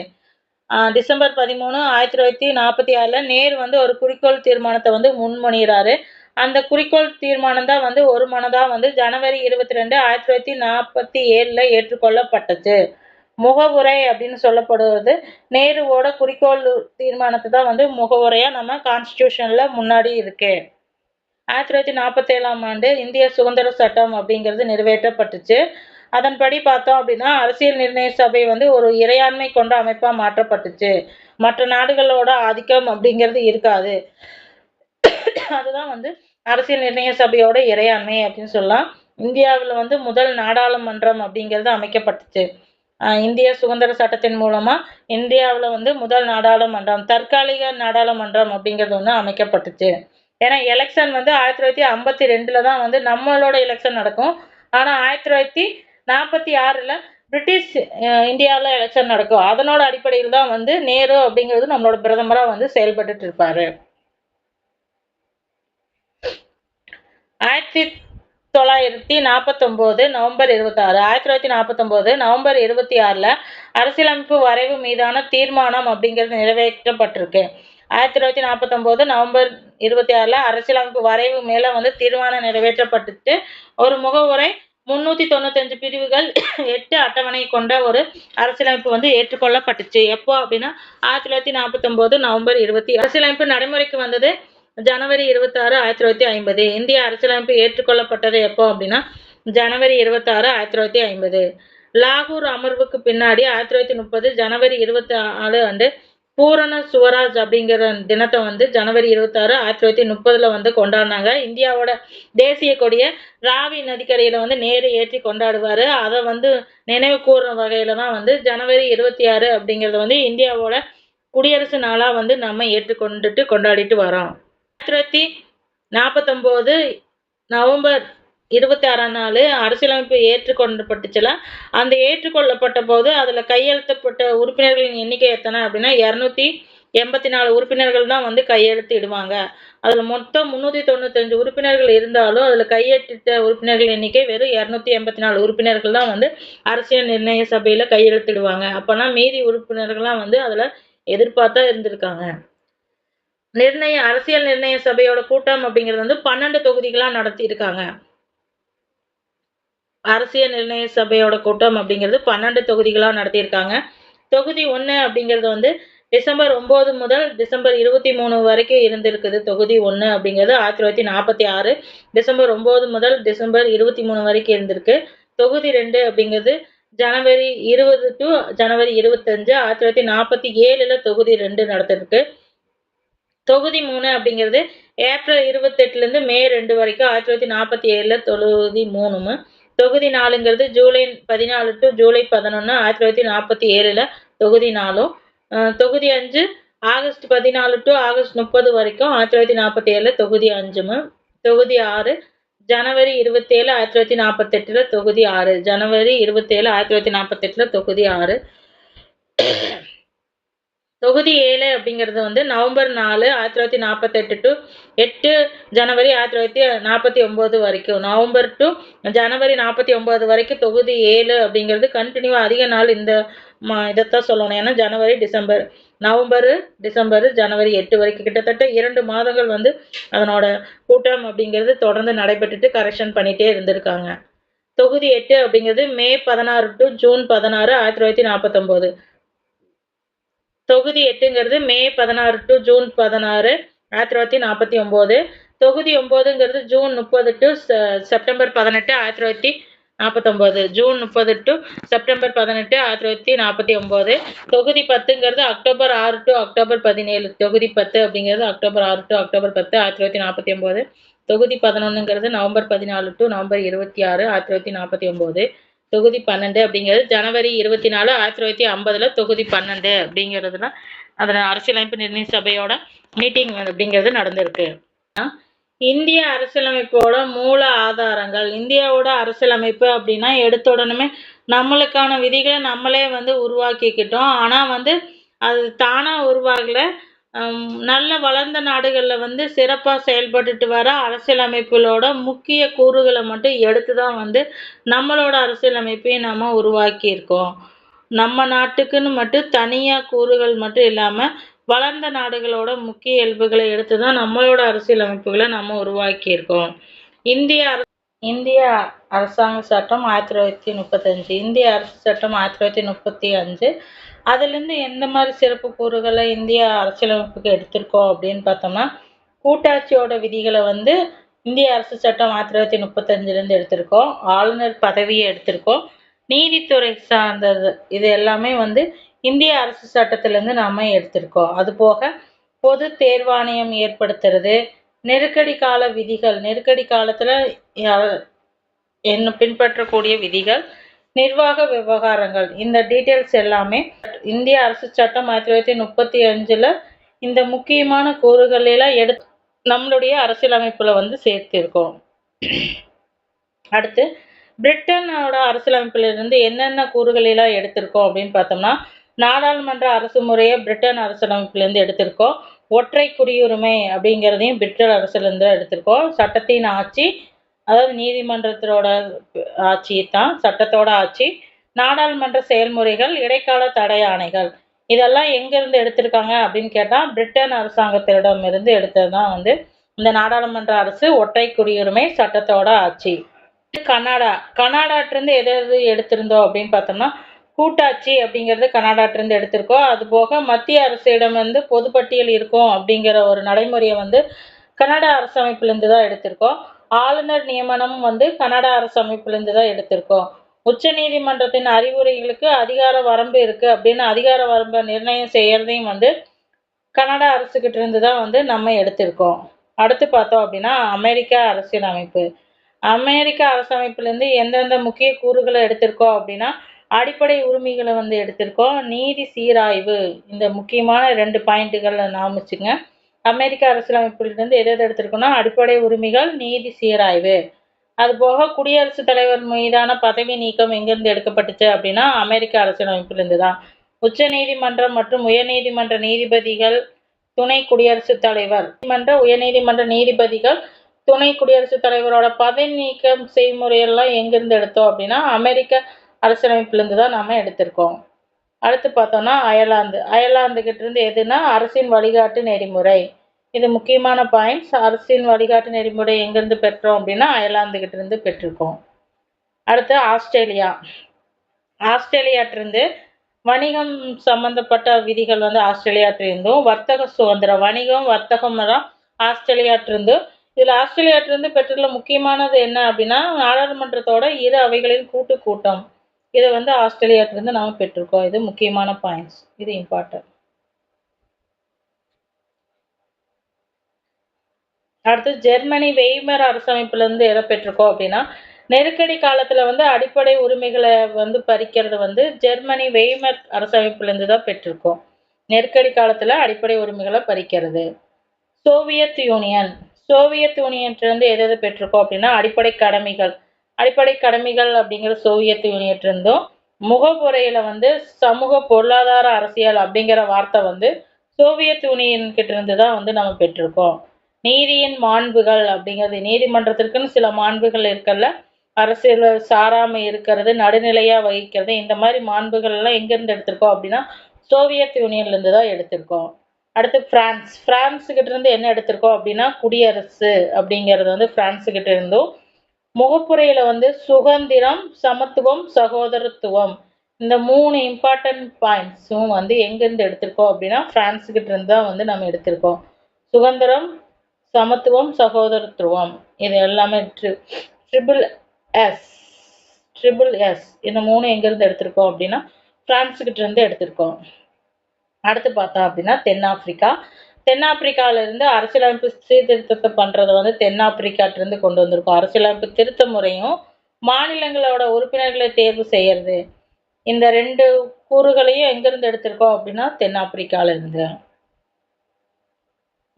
டிசம்பர் 13, 1946 நேரு வந்து ஒரு குறிக்கோள் தீர்மானத்தை வந்து முன்மொழிகிறாரு. அந்த குறிக்கோள் தீர்மானம் தான் வந்து ஒரு மனதா வந்து ஜனவரி 22, 1947 ஏற்றுக்கொள்ளப்பட்டது. முகவுரை அப்படின்னு சொல்லப்படுவது நேருவோட குறிக்கோள் தீர்மானத்தை தான் வந்து முகவுரையா நம்ம கான்ஸ்டிடியூஷன்ல முன்னாடி இருக்கு. 1947 இந்திய சுதந்திர சட்டம் அப்படிங்கிறது நிறைவேற்றப்பட்டுச்சு. அதன்படி பார்த்தோம் அப்படின்னா அரசியல் நிர்ணய சபை வந்து ஒரு இறையாண்மை கொண்ட அமைப்பா மாற்றப்பட்டுச்சு. மற்ற நாடுகளோட ஆதிக்கம் அப்படிங்கிறது இருக்காது. அதுதான் வந்து அரசியல் நிர்ணய சபையோட இறையாண்மை அப்படின்னு சொல்லலாம். இந்தியாவில் வந்து முதல் நாடாளுமன்றம் அப்படிங்கிறது அமைக்கப்பட்டுச்சு. இந்திய சுதந்திர சட்டத்தின் மூலமா இந்தியாவில் வந்து முதல் நாடாளுமன்றம் தற்காலிக நாடாளுமன்றம் அப்படிங்கிறது ஒன்று அமைக்கப்பட்டுச்சு. ஏன்னா எலெக்ஷன் வந்து 1952 தான் வந்து நம்மளோட எலெக்ஷன் நடக்கும். ஆனால் 1946 பிரிட்டிஷ் இந்தியாவில் எலெக்ஷன் நடக்கும். அதனோட அடிப்படையில் தான் வந்து நேரு அப்படிங்கிறது நம்மளோட பிரதமராக வந்து செயல்பட்டு இருப்பாரு. 1949 நவம்பர் 26 1949 நவம்பர் 26 அரசியலமைப்பு வரைவு மீதான தீர்மானம் அப்படிங்கிறது நிறைவேற்றப்பட்டிருக்கு. 1949 நவம்பர் 26 அரசியலமைப்பு வரைவு மேல வந்து தீர்மானம் நிறைவேற்றப்பட்டுச்சு. ஒரு முகவுரை 395 பிரிவுகள் 8 அட்டவணை கொண்ட ஒரு அரசியலமைப்பு வந்து ஏற்றுக்கொள்ளப்பட்டுச்சு. எப்போ அப்படின்னா 1949 நவம்பர் 20 அரசியலமைப்பு நடைமுறைக்கு வந்தது ஜனவரி 26, 1950. இந்திய அரசியலமைப்பு ஏற்றுக்கொள்ளப்பட்டது எப்போ அப்படின்னா ஜனவரி 26, 1950. லாகூர் அமர்வுக்கு பின்னாடி 1930 ஜனவரி 24 பூரண சுவராஜ் அப்படிங்கிற தினத்தை வந்து ஜனவரி 26, 1930 வந்து கொண்டாடினாங்க. இந்தியாவோட தேசிய கொடியை ராவி நதிக்கரையில வந்து நேரு ஏற்றி கொண்டாடுவாரு. அதை வந்து நினைவு கூறுற வகையில தான் வந்து ஜனவரி 26 அப்படிங்கிறது வந்து இந்தியாவோட குடியரசு நாளா வந்து நம்ம ஏற்றுக்கொண்டுட்டு கொண்டாடிட்டு வரோம். 1949 நவம்பர் 26 அரசியலமைப்பு ஏற்றுக்கொள்ளப்பட்டுச்சுல. அந்த ஏற்றுக்கொள்ளப்பட்ட போது அதுல கையெழுத்தப்பட்ட உறுப்பினர்களின் எண்ணிக்கை எத்தனை அப்படின்னா 284 உறுப்பினர்கள் தான் வந்து கையெழுத்து இடுவாங்க. அதுல மொத்தம் 395 உறுப்பினர்கள் இருந்தாலும் அதுல கையெழுத்திட்ட உறுப்பினர்கள் எண்ணிக்கை வெறும் 284 உறுப்பினர்கள் தான் வந்து அரசியல் நிர்ணய சபையில கையெழுத்திடுவாங்க. அப்பனா மீதி உறுப்பினர்கள்லாம் வந்து அதுல எதிர்பார்த்தா இருந்திருக்காங்க. அரசியல் நிர்ணய சபையோட கூட்டம் அப்படிங்கிறது வந்து 12 தொகுதிகளா நடத்தி இருக்காங்க. அரசியல் நிர்ணய சபையோட கூட்டம் அப்படிங்கிறது 12 தொகுதிகளாக நடத்தியிருக்காங்க. தொகுதி 1 அப்படிங்கிறது வந்து டிசம்பர் 9 முதல் டிசம்பர் 23 வரைக்கும் இருந்திருக்குது. தொகுதி 1 அப்படிங்கிறது 1946 டிசம்பர் 9 முதல் டிசம்பர் 23 வரைக்கும் இருந்திருக்கு. தொகுதி 2 அப்படிங்கிறது ஜனவரி 20 டு ஜனவரி 25 1947 தொகுதி 2 நடத்திருக்கு. தொகுதி 3 அப்படிங்கிறது ஏப்ரல் 28லேருந்து மே 2 வரைக்கும் 1947 தொகுதி 3. தொகுதி 4ங்கிறது ஜூலை 14 டு ஜூலை 11 1947 தொகுதி 4. தொகுதி 5 ஆகஸ்ட் 14 டு ஆகஸ்ட் 30 வரைக்கும் 1947 தொகுதி 5. தொகுதி 6 ஜனவரி 27 1948 தொகுதி 6. ஜனவரி 27 1948 தொகுதி 6. தொகுதி 7 அப்படிங்கிறது வந்து நவம்பர் 4 1948 டு 8 ஜனவரி 1949 வரைக்கும். நவம்பர் டு ஜனவரி 49 வரைக்கும் தொகுதி 7 அப்படிங்கிறது கண்டினியூவா அதிக நாள் இந்த இதைத்தான் சொல்லணும். ஏன்னா ஜனவரி டிசம்பர் ஜனவரி 8 வரைக்கும் கிட்டத்தட்ட 2 மாதங்கள் வந்து அதனோட கூட்டம் அப்படிங்கிறது தொடர்ந்து நடைபெற்றுட்டு கரெக்ஷன் பண்ணிட்டே இருந்திருக்காங்க. தொகுதி 8 அப்படிங்கிறது மே 16 டு ஜூன் 16 1949. தொகுதி 8ங்கிறது மே 16 டு ஜூன் 16 1949. தொகுதி 9ங்கிறது June 30 to September 18 1949. June 30 to September 18 1949. தொகுதி 10ங்கிறது அக்டோபர் 6 டு அக்டோபர் 17. தொகுதி 10 அப்படிங்கிறது அக்டோபர் 6 டு அக்டோபர் 10 1949. தொகுதி 11ங்கிறது நவம்பர் 14 டு நவம்பர் 26 1949. தொகுதி 12 அப்படிங்கிறது ஜனவரி 24 1950 தொகுதி 12 அப்படிங்கிறதுனா அதில் அரசியலமைப்பு நிர்ணய சபையோட மீட்டிங் அப்படிங்கிறது நடந்திருக்கு. இந்திய அரசியலமைப்போட மூல ஆதாரங்கள். இந்தியாவோட அரசியலமைப்பு அப்படின்னா எடுத்த உடனே நம்மளுக்கான விதிகளை நம்மளே வந்து உருவாக்கிக்கிட்டோம். ஆனால் வந்து அது தானாக உருவாகல. நல்ல வளர்ந்த நாடுகளில் வந்து சிறப்பாக செயல்பட்டுட்டு வர அரசியலமைப்புகளோட முக்கிய கூறுகளை மட்டும் எடுத்து தான் வந்து நம்மளோட அரசியலமைப்பையும் நம்ம உருவாக்கியிருக்கோம். நம்ம நாட்டுக்குன்னு மட்டும் தனியாக கூறுகள் மட்டும் இல்லாமல் வளர்ந்த நாடுகளோட முக்கிய இயல்புகளை எடுத்து தான் நம்மளோட அரசியலமைப்புகளை நம்ம உருவாக்கியிருக்கோம். இந்திய அரசாங்க சட்டம் 1935. இந்திய அரசு சட்டம் 1935. அதுலேருந்து எந்த மாதிரி சிறப்பு கூறுகளை இந்திய அரசியலமைப்புக்கு எடுத்திருக்கோம் அப்படின்னு பார்த்தோம்னா, கூட்டாட்சியோட விதிகளை வந்து இந்திய அரசு சட்டம் 1935லேருந்து எடுத்திருக்கோம். ஆளுநர் பதவியை எடுத்திருக்கோம். நீதித்துறை சார்ந்தது இது எல்லாமே வந்து இந்திய அரசு சட்டத்திலேருந்து நாம் எடுத்திருக்கோம். அதுபோக பொது தேர்வாணையம் ஏற்படுத்துறது, நெருக்கடி கால விதிகள், நெருக்கடி காலத்தில் என்ன பின்பற்றக்கூடிய விதிகள், நிர்வாக விவகாரங்கள், இந்த டீட்டெயில்ஸ் எல்லாமே இந்திய அரசு சட்டம் 1935 இந்த முக்கியமான கூறுகளெல்லாம் எடுத்து நம்மளுடைய அரசியலமைப்பில் வந்து சேர்த்திருக்கோம். அடுத்து பிரிட்டனோட அரசியலமைப்பிலிருந்து என்னென்ன கூறுகளெல்லாம் எடுத்திருக்கோம் அப்படின்னு பார்த்தோம்னா, நாடாளுமன்ற அரசு முறையை பிரிட்டன் அரசியலமைப்பிலேருந்து எடுத்திருக்கோம். ஒற்றை குடியுரிமை அப்படிங்கிறதையும் பிரிட்டன் அரசிலிருந்து எடுத்திருக்கோம். சட்டத்தின் ஆட்சி, அதாவது நீதிமன்றத்தோட ஆட்சி தான் சட்டத்தோட ஆட்சி. நாடாளுமன்ற செயல்முறைகள், இடைக்கால தடை ஆணைகள், இதெல்லாம் எங்கேருந்து எடுத்திருக்காங்க அப்படின்னு கேட்டால் பிரிட்டன் அரசாங்கத்திடமிருந்து எடுத்தது தான் வந்து இந்த நாடாளுமன்ற அரசு, ஒற்றை குடியுரிமை, சட்டத்தோட ஆட்சி. கனடாட்டிருந்து எது எடுத்திருந்தோம் அப்படின்னு பார்த்தோம்னா, கூட்டாட்சி அப்படிங்கிறது கனடாட்டிருந்து எடுத்திருக்கோம். அதுபோக மத்திய அரசிடம் வந்து பொதுப்பட்டியல் இருக்கும் அப்படிங்கிற ஒரு நடைமுறையை வந்து கனடா அரசமைப்பிலிருந்து தான் எடுத்திருக்கோம். ஆளுநர் நியமனம் வந்து கனடா அரசமைப்பிலிருந்து தான் எடுத்திருக்கோம். உச்ச நீதிமன்றத்தின் அறிவுரைகளுக்கு அதிகார வரம்பு இருக்கு அப்படின்னு அதிகார வரம்பை நிர்ணயம் செய்யறதையும் வந்து கனடா அரசுகிட்ட இருந்து தான் வந்து நம்ம எடுத்திருக்கோம். அடுத்து பார்த்தோம் அப்படின்னா அமெரிக்கா அரசியலமைப்பு. அமெரிக்க அரசமைப்பிலேருந்து எந்தெந்த முக்கிய கூறுகளை எடுத்திருக்கோம் அப்படின்னா, அடிப்படை உரிமைகளை வந்து எடுத்திருக்கோம். நீதி சீராய்வு, இந்த முக்கியமான 2 பாயிண்ட்டுகளை ஞாபகம் வச்சுங்க. அமெரிக்க அரசியலமைப்பிலிருந்து எது எடுத்திருக்கோம்னா, அடிப்படை உரிமைகள், நீதி சீராய்வு. அதுபோக குடியரசுத் தலைவர் மீதான பதவி நீக்கம் எங்கிருந்து எடுக்கப்பட்டுச்சு அப்படின்னா அமெரிக்க அரசியலமைப்பிலிருந்து தான். உச்ச நீதிமன்றம் மற்றும் உயர்நீதிமன்ற நீதிபதிகள், துணை குடியரசுத் தலைவர், உயர்நீதிமன்ற நீதிபதிகள், துணை குடியரசுத் தலைவரோட பதவி நீக்கம் செய்முறையெல்லாம் எங்கிருந்து எடுத்தோம் அப்படின்னா அமெரிக்க அரசியலமைப்பிலிருந்து தான் நம்ம எடுத்திருக்கோம். அடுத்து பார்த்தோம்னா அயர்லாந்துகிட்ட இருந்து எதுனா அரசின் வழிகாட்டு நெறிமுறை. இது முக்கியமான பாயிண்ட்ஸ். அரசின் வழிகாட்டு நெறிமுறை எங்கிருந்து பெற்றோம் அப்படின்னா அயர்லாந்துகிட்ட இருந்து பெற்றிருக்கோம். அடுத்து ஆஸ்திரேலியா. ஆஸ்திரேலியாட்டிருந்து வணிகம் சம்பந்தப்பட்ட விதிகள் வந்து ஆஸ்திரேலியாட்டிருந்தும், வர்த்தக சுதந்திரம், வணிகம் வர்த்தகம் தான் ஆஸ்திரேலியாட்டிருந்து. இதில் ஆஸ்திரேலியாட்டிருந்து பெற்றுள்ள முக்கியமானது என்ன அப்படின்னா, நாடாளுமன்றத்தோட இரு அவைகளின் கூட்டு கூட்டம். இதை வந்து ஆஸ்திரேலியாட்டிருந்து நாம பெற்றிருக்கோம். இது முக்கியமான பாயிண்ட்ஸ், இது இம்பார்ட்டன்ட். அடுத்து ஜெர்மனி வெய்மர் அரசமைப்புலேருந்து எதை பெற்றிருக்கோம் அப்படின்னா, நெருக்கடி காலத்தில் வந்து அடிப்படை உரிமைகளை வந்து பறிக்கிறது வந்து ஜெர்மனி வெய்மர் அரசமைப்புலேருந்து தான் பெற்றிருக்கோம். நெருக்கடி காலத்தில் அடிப்படை உரிமைகளை பறிக்கிறது. Soviet union. சோவியத் யூனியன்லேருந்து எது எது பெற்றிருக்கோம் அப்படின்னா, அடிப்படை கடமைகள். அடிப்படை கடமைகள் அப்படிங்கிற சோவியத் யூனியன்லேருந்தும், முகப்புறையில் வந்து சமூக பொருளாதார அரசியல் அப்படிங்கிற வார்த்தை வந்து சோவியத் யூனியன் கிட்ட இருந்து தான் வந்து நம்ம பெற்றிருக்கோம். நீதியின் மாண்புகள் அப்படிங்கிறது, நீதிமன்றத்திற்குன்னு சில மாண்புகள் இருக்கல்ல, அரசியல் சாராமை இருக்கிறது, நடுநிலையா வகிக்கிறது, இந்த மாதிரி மாண்புகள் எல்லாம் எங்கேருந்து எடுத்திருக்கோம் அப்படின்னா சோவியத் யூனியன்லேருந்து தான் எடுத்திருக்கோம். அடுத்து பிரான்ஸ். பிரான்ஸ் கிட்ட இருந்து என்ன எடுத்திருக்கோம் அப்படின்னா குடியரசு அப்படிங்கிறது வந்து பிரான்ஸ் கிட்ட இருந்தும், முகப்புரையில வந்து சுதந்திரம், சமத்துவம், சகோதரத்துவம், இந்த 3 இம்பார்ட்டன்ட் பாயிண்ட்ஸும் வந்து எங்கேருந்து எடுத்திருக்கோம் அப்படின்னா பிரான்ஸ் கிட்ட இருந்து தான் வந்து நம்ம எடுத்திருக்கோம். சுதந்திரம், சமத்துவம், சகோதரத்துவம், இது எல்லாமே ட்ரிபிள் எஸ். ட்ரிபிள் எஸ் இந்த 3 எங்கேருந்து எடுத்திருக்கோம் அப்படின்னா பிரான்ஸ் கிட்ட இருந்து எடுத்திருக்கோம். அடுத்து பார்த்தோம் அப்படின்னா தென்னாப்பிரிக்கா. தென்னாப்பிரிக்காவிலிருந்து அரசியலமைப்பு சீர்திருத்தத்தை பண்ணுறதை வந்து தென்னாப்பிரிக்காட்டிருந்து கொண்டு வந்திருக்கோம். அரசியலமைப்பு திருத்த முறையும் மாநிலங்களோட உறுப்பினர்களை தேர்வு செய்யறது, இந்த 2 கூறுகளையும் எங்கேருந்து எடுத்திருக்கோம் அப்படின்னா தென்னாப்பிரிக்காவிலிருந்து.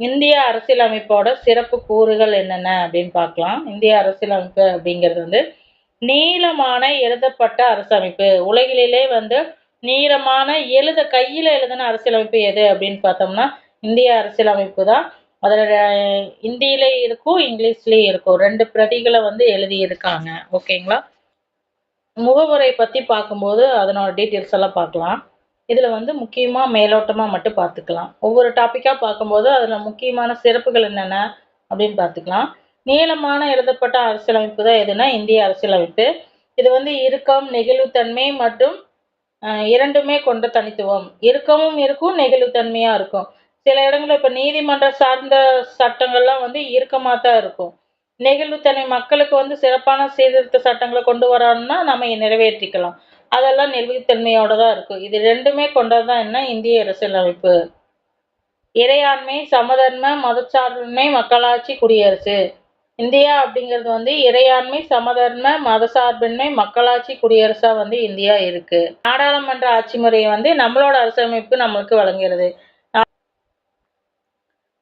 இந்திய அரசியலமைப்போட சிறப்பு கூறுகள் என்னென்ன அப்படின்னு பார்க்கலாம். இந்திய அரசியலமைப்பு அப்படிங்கிறது வந்து நீளமான எழுதப்பட்ட அரசமைப்பு. உலகிலே வந்து நீளமான கையில் எழுதின அரசியலமைப்பு எது அப்படின்னு பார்த்தோம்னா இந்திய அரசியலமைப்பு தான். அதில் ஹிந்தியிலே இருக்கும், இங்கிலீஷ்லேயும் இருக்கும். 2 பிரதிகளை வந்து எழுதியிருக்காங்க. ஓகேங்களா. முகவுரை பற்றி பார்க்கும்போது அதனோட டீட்டெயில்ஸ் எல்லாம் பார்க்கலாம். இதில் வந்து முக்கியமாக மேலோட்டமாக மட்டும் பார்த்துக்கலாம். ஒவ்வொரு டாப்பிக்காக பார்க்கும்போது அதில் முக்கியமான சிறப்புகள் என்னென்ன அப்படின்னு பார்த்துக்கலாம். நீளமான எழுதப்பட்ட அரசியலமைப்பு தான் எதுனா இந்திய அரசியலமைப்பு. இது வந்து இறுக்கம், நெகிழ்வுத்தன்மை மற்றும் இரண்டுமே கொண்ட தனித்துவம். இறுக்கமும் இருக்கும், நெகிழ்வுத்தன்மையாக இருக்கும். சில இடங்களில் இப்போ நீதிமன்ற சார்ந்த சட்டங்கள்லாம் வந்து இறுக்கமாக தான் இருக்கும். நெகிழ்வுத்தன்மை மக்களுக்கு வந்து சிறப்பான சீர்திருத்த சட்டங்களை கொண்டு வரணும்னா நம்ம நிறைவேற்றிக்கலாம். அதெல்லாம் நெகிழ்வுத்தன்மையோட தான் இருக்கும். இது 2மே கொண்டது தான் என்ன இந்திய அரசியலமைப்பு. இறையாண்மை, சமதர்ம, மதச்சார்பின்மை, மக்களாட்சி, குடியரசு. இந்தியா அப்படிங்கிறது வந்து இறையாண்மை, சமதர்ம, மதசார்பின்மை, மக்களாட்சி, குடியரசா வந்து இந்தியா இருக்கு. நாடாளுமன்ற ஆட்சி முறையை வந்து நம்மளோட அரசியலமைப்பு நம்மளுக்கு வழங்குகிறது.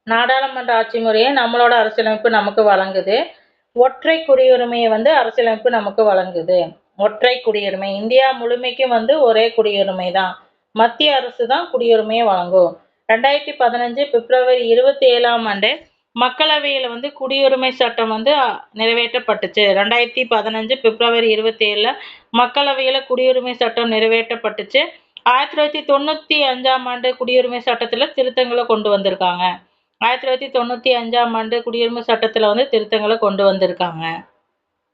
நாடாளுமன்ற ஆட்சி முறையை நம்மளோட அரசியலமைப்பு நமக்கு வழங்குது. ஒற்றை குடியுரிமையை வந்து அரசியலமைப்பு நமக்கு வழங்குது. ஒற்றை குடியுரிமை இந்தியா முழுமைக்கும் வந்து ஒரே குடியுரிமை தான். மத்திய அரசு தான் குடியுரிமையை வழங்கும். 2015 பிப்ரவரி 27ஆம் ஆண்டு மக்களவையில் வந்து குடியுரிமை சட்டம் வந்து நிறைவேற்றப்பட்டுச்சு. 2015 பிப்ரவரி 27 மக்களவையில் குடியுரிமை சட்டம் நிறைவேற்றப்பட்டுச்சு. 1995ஆம் ஆண்டு குடியுரிமை சட்டத்தில் திருத்தங்களை கொண்டு வந்திருக்காங்க. 1995ஆம் ஆண்டு குடியுரிமை சட்டத்தில் வந்து திருத்தங்களை கொண்டு வந்திருக்காங்க.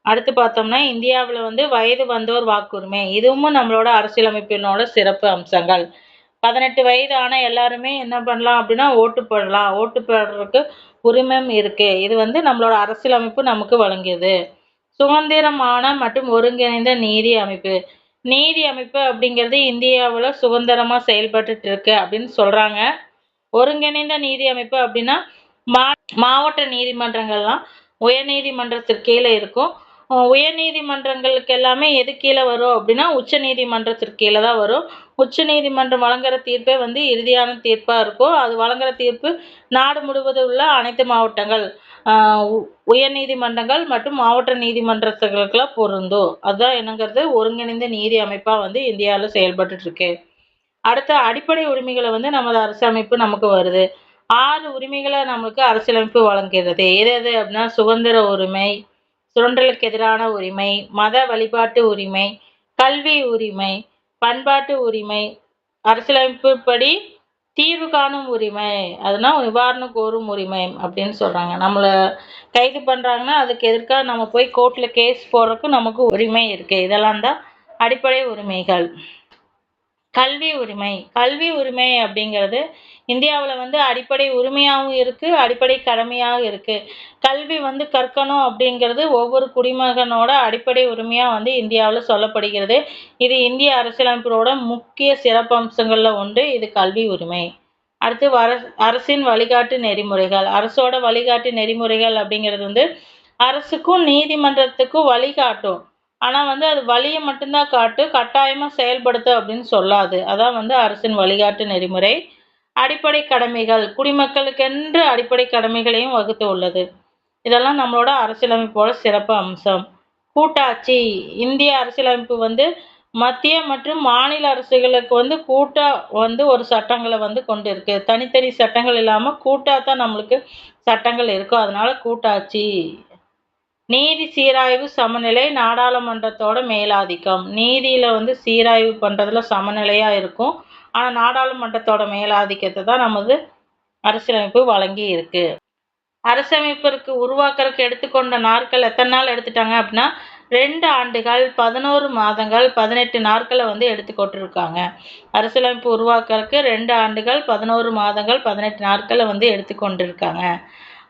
அடுத்து பார்த்தோம்னா இந்தியாவில் வந்து வயது வந்தோர் வாக்குரிமை, இதுவும் நம்மளோட அரசியலமைப்பினோட சிறப்பு அம்சங்கள். 18 வயது ஆனால் எல்லாருமே என்ன பண்ணலாம் அப்படின்னா ஓட்டு போடலாம். ஓட்டு போடுறதுக்கு உரிமை இருக்கு. இது வந்து நம்மளோட அரசியலமைப்பு நமக்கு வழங்கியது. சுதந்திரமான மற்றும் ஒருங்கிணைந்த நீதி அமைப்பு. நீதி அமைப்பு அப்படிங்கிறது இந்தியாவில் சுதந்திரமாக செயல்பட்டு இருக்கு அப்படின்னு சொல்றாங்க. ஒருங்கிணைந்த நீதி அமைப்பு அப்படின்னா மாவட்ட நீதிமன்றங்கள்லாம் உயர்நீதிமன்றத்திற்கு கீழே இருக்கும். உயர்நீதிமன்றங்களுக்கு எல்லாமே எது கீழே வரும் அப்படின்னா உச்ச நீதிமன்றத்திற்கு கீழே தான் வரும். உச்ச நீதிமன்றம் வழங்குற தீர்ப்பே வந்து இறுதியான தீர்ப்பாக இருக்கும். அது வழங்குற தீர்ப்பு நாடு முழுவதும் உள்ள அனைத்து மாவட்டங்கள், உயர் நீதிமன்றங்கள் மற்றும் மாவட்ட நீதிமன்றங்களுக்கெல்லாம் பொருந்தும். அதுதான் என்னங்கிறது ஒருங்கிணைந்த நீதி அமைப்பாக வந்து இந்தியாவில் செயல்பட்டு இருக்கு. அடுத்த அடிப்படை உரிமைகளை வந்து நமது அரசமைப்பு நமக்கு வருது. 6 உரிமைகளை நமக்கு அரசியலமைப்பு வழங்குகிறது. எது எது அப்படின்னா சுதந்திர உரிமை, சுரண்டலுக்கு எதிரான உரிமை, மத வழிபாட்டு உரிமை, கல்வி உரிமை, பண்பாட்டு உரிமை. அரசியலமைப்பு படி தீர்வு காணும் உரிமை, அதுனா நிவாரணம் கோரும் உரிமை அப்படின்னு சொல்றாங்க. நம்மள கைது பண்றாங்கன்னா அதுக்கு எதிர்க்கா நம்ம போய் கோர்ட்ல கேஸ் போடுறதுக்கு நமக்கு உரிமை இருக்கு. இதெல்லாம் தான் அடிப்படை உரிமைகள். கல்வி உரிமை. கல்வி உரிமை அப்படிங்கிறது இந்தியாவுல வந்து அடிப்படை உரிமையாவும் இருக்கு, அடிப்படை கடமையாவும் இருக்கு. கல்வி வந்து கற்கணும் அப்படிங்கிறது ஒவ்வொரு குடிமகனோட அடிப்படை உரிமையா வந்து இந்தியாவுல சொல்லப்படுகிறது. இது இந்திய அரசியலமைப்போட முக்கிய சிறப்பம்சங்கள்ல ஒன்று. இது கல்வி உரிமை. அடுத்து அரசின் வழிகாட்டு நெறிமுறைகள். அரசோட வழிகாட்டு நெறிமுறைகள் அப்படிங்கிறது வந்து அரசுக்கும் நீதிமன்றத்துக்கும் வழிகாட்டும். ஆனா வந்து அது வழிய மட்டும்தான் காட்டும், கட்டாயமா செயல்படுத்து அப்படின்னு சொல்லாது. அதான் வந்து அரசின் வழிகாட்டு நெறிமுறை. அடிப்படை கடமைகள். குடிமக்களுக்கென்று அடிப்படை கடமைகளையும் வகுத்து உள்ளது. இதெல்லாம் நம்மளோட அரசியலமைப்போட சிறப்பு அம்சம். கூட்டாட்சி. இந்திய அரசியலமைப்பு வந்து மத்திய மற்றும் மாநில அரசுகளுக்கு வந்து கூட்டா வந்து ஒரு சட்டங்களை வந்து கொண்டிருக்கு. தனித்தனி சட்டங்கள் இல்லாம கூட்டா தான் நம்மளுக்கு சட்டங்கள் இருக்கும். அதனால கூட்டாட்சி. நீதி சீராய்வு சமநிலை நாடாளுமன்றத்தோட மேலாதிக்கம். நீதியில வந்து சீராய்வு பண்றதுல சமநிலையா இருக்கும். ஆனா நாடாளுமன்றத்தோட மேலாதிக்கத்தை தான் நமது அரசியலமைப்பு வழங்கி இருக்கு. அரசமைப்பிற்கு உருவாக்குறதுக்கு எடுத்துக்கொண்ட நாட்கள் எத்தனை நாள் எடுத்துட்டாங்க அப்படின்னா 2 ஆண்டுகள் 11 மாதங்கள் 18 நாட்களை வந்து எடுத்துக்கொண்டிருக்காங்க. அரசியலமைப்பு உருவாக்குறதுக்கு 2 ஆண்டுகள் 11 மாதங்கள் 18 நாட்களை வந்து எடுத்துக்கொண்டிருக்காங்க.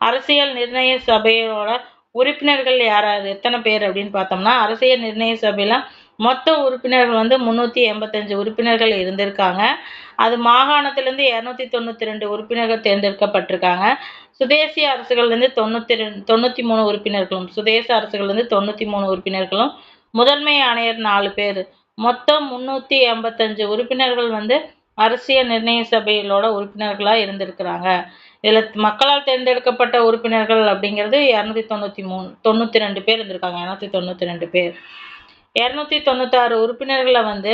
அரசியல் நிர்ணய சபையோட உறுப்பினர்கள் யார் யார் எத்தனை பேர் அப்படின்னு பார்த்தோம்னா அரசியல் நிர்ணய சபையில மொத்த உறுப்பினர்கள் வந்து 385 உறுப்பினர்கள் இருந்திருக்காங்க. அது மாகாணத்திலிருந்து 292 உறுப்பினர்கள் தேர்ந்தெடுக்கப்பட்டிருக்காங்க. சுதேசிய அரசுகள்லேருந்து 93 உறுப்பினர்களும் சுதேச அரசுகள்லேருந்து 93 உறுப்பினர்களும் முதன்மை ஆணையர் 4 பேர் மொத்தம் 385 உறுப்பினர்கள் வந்து அரசியல் நிர்ணய சபைகளோட உறுப்பினர்களா இருந்திருக்கிறாங்க. இதுல மக்களால் தேர்ந்தெடுக்கப்பட்ட உறுப்பினர்கள் அப்படிங்கிறது 92 பேர் இருந்திருக்காங்க. 292 பேர். 296 உறுப்பினர்களை வந்து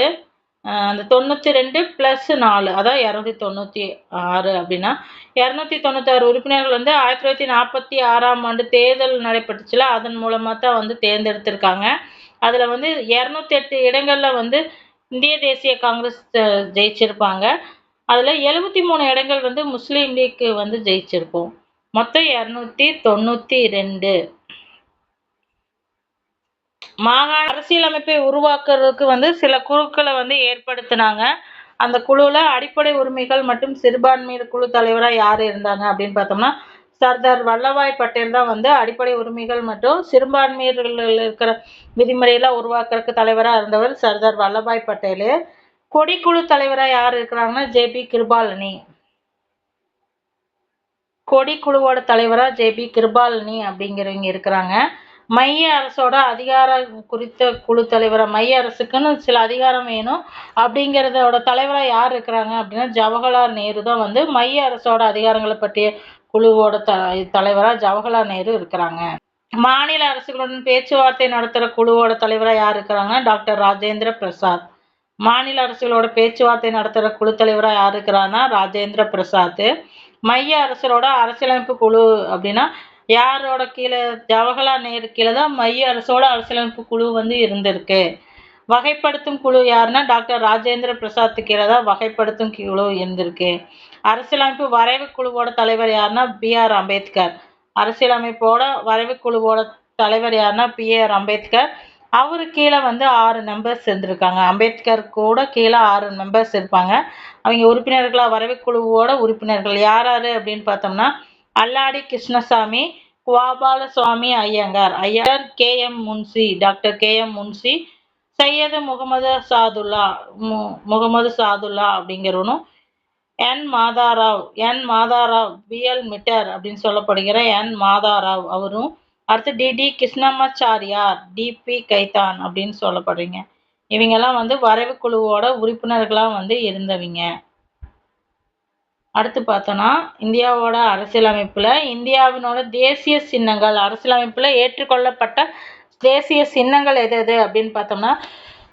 அந்த 92 + 4 அதான் 296 அப்படின்னா 296 உறுப்பினர்கள் வந்து 1946ஆம் ஆண்டு தேர்தல் நடைபெற்றுச்சுல அதன் மூலமா தான் வந்து தேர்ந்தெடுத்திருக்காங்க. அதுல வந்து 208 இடங்கள்ல வந்து இந்திய தேசிய காங்கிரஸ் ஜெயிச்சிருப்பாங்க. அதுல 73 இடங்கள் வந்து முஸ்லீம் லீக் வந்து ஜெயிச்சிருக்கும். மொத்தம் 292. மாகாண அரசியலமைப்பை உருவாக்குறதுக்கு வந்து சில குழுக்களை வந்து ஏற்படுத்தினாங்க. அந்த குழுவில் அடிப்படை உரிமைகள் மற்றும் சிறுபான்மையினர் குழு தலைவராக யார் இருந்தாங்க அப்படின்னு பார்த்தோம்னா சர்தார் வல்லபாய் பட்டேல் தான் வந்து அடிப்படை உரிமைகள் மற்றும் சிறுபான்மையர்கள் இருக்கிற விதிமுறையெல்லாம் உருவாக்குறதுக்கு தலைவராக இருந்தவர் சர்தார் வல்லபாய் பட்டேல். கொடிக்குழு தலைவராக யார் இருக்கிறாங்கன்னா ஜேபி கிருபாலனி. கொடிக்குழுவோட தலைவராக ஜேபி கிருபாலனி அப்படிங்கிறவங்க இருக்கிறாங்க. மைய அரசோட அதிகாரம் குறித்த குழு தலைவராக மைய அரசுக்குன்னு சில அதிகாரம் வேணும் அப்படிங்கிறதோட தலைவராக யார் இருக்கிறாங்க அப்படின்னா ஜவஹர்லால் நேரு தான் வந்து மைய அரசோட அதிகாரங்களை பற்றிய குழுவோட தலைவராக ஜவஹர்லால் நேரு இருக்கிறாங்க. மாநில அரசுகளுடன் பேச்சுவார்த்தை நடத்துகிற குழுவோட தலைவராக யார் இருக்கிறாங்கன்னா டாக்டர் ராஜேந்திர பிரசாத். மாநில அரசுகளோட பேச்சுவார்த்தை நடத்துகிற குழு தலைவராக யார் இருக்கிறாங்கன்னா ராஜேந்திர பிரசாத். மைய அரசரோட அரசியலமைப்பு குழு அப்படின்னா யாரோட கீழே ஜவஹர்லால் நேரு கீழே தான் மைய அரசோட அரசியலமைப்பு குழு வந்து இருந்திருக்கு. வகைப்படுத்தும் குழு யாருன்னா டாக்டர் ராஜேந்திர பிரசாத் கீழே தான் வகைப்படுத்தும் குழு இருந்திருக்கு. அரசியலமைப்பு வரைவு குழுவோட தலைவர் யாருன்னா BR அம்பேத்கர். அரசியலமைப்போட வரைவு குழுவோட தலைவர் யாருன்னா BR அம்பேத்கர். அவரு கீழே வந்து 6 மெம்பர்ஸ் இருந்திருக்காங்க. அம்பேத்கர் கூட கீழே 6 மெம்பர்ஸ் இருப்பாங்க. அவங்க உறுப்பினர்களா வரைவு குழுவோட உறுப்பினர்கள் யார் யாரு அப்படின்னு பார்த்தோம்னா Alladi Krishnaswami, Gopalaswami Ayyangar, KM Munshi, doctor KM Munshi, Syed Mohammad Saadulla அப்படிங்கிறவனும் மாதாராவ் BL மிட்டர் அப்படின்னு சொல்லப்படுகிற மாதாராவ் அவரும் அடுத்து DD கிருஷ்ணமாச்சாரியார் DP கைதான் அப்படின்னு சொல்லப்படுறீங்க. இவங்கெல்லாம் வந்து வரைவு குழுவோட உறுப்பினர்களாக வந்து இருந்தவங்க. அடுத்து பார்த்தோன்னா இந்தியாவோட அரசியலமைப்பில் இந்தியாவினோட தேசிய சின்னங்கள் அரசியலமைப்பில் ஏற்றுக்கொள்ளப்பட்ட தேசிய சின்னங்கள் எது அப்படின்னு பார்த்தோம்னா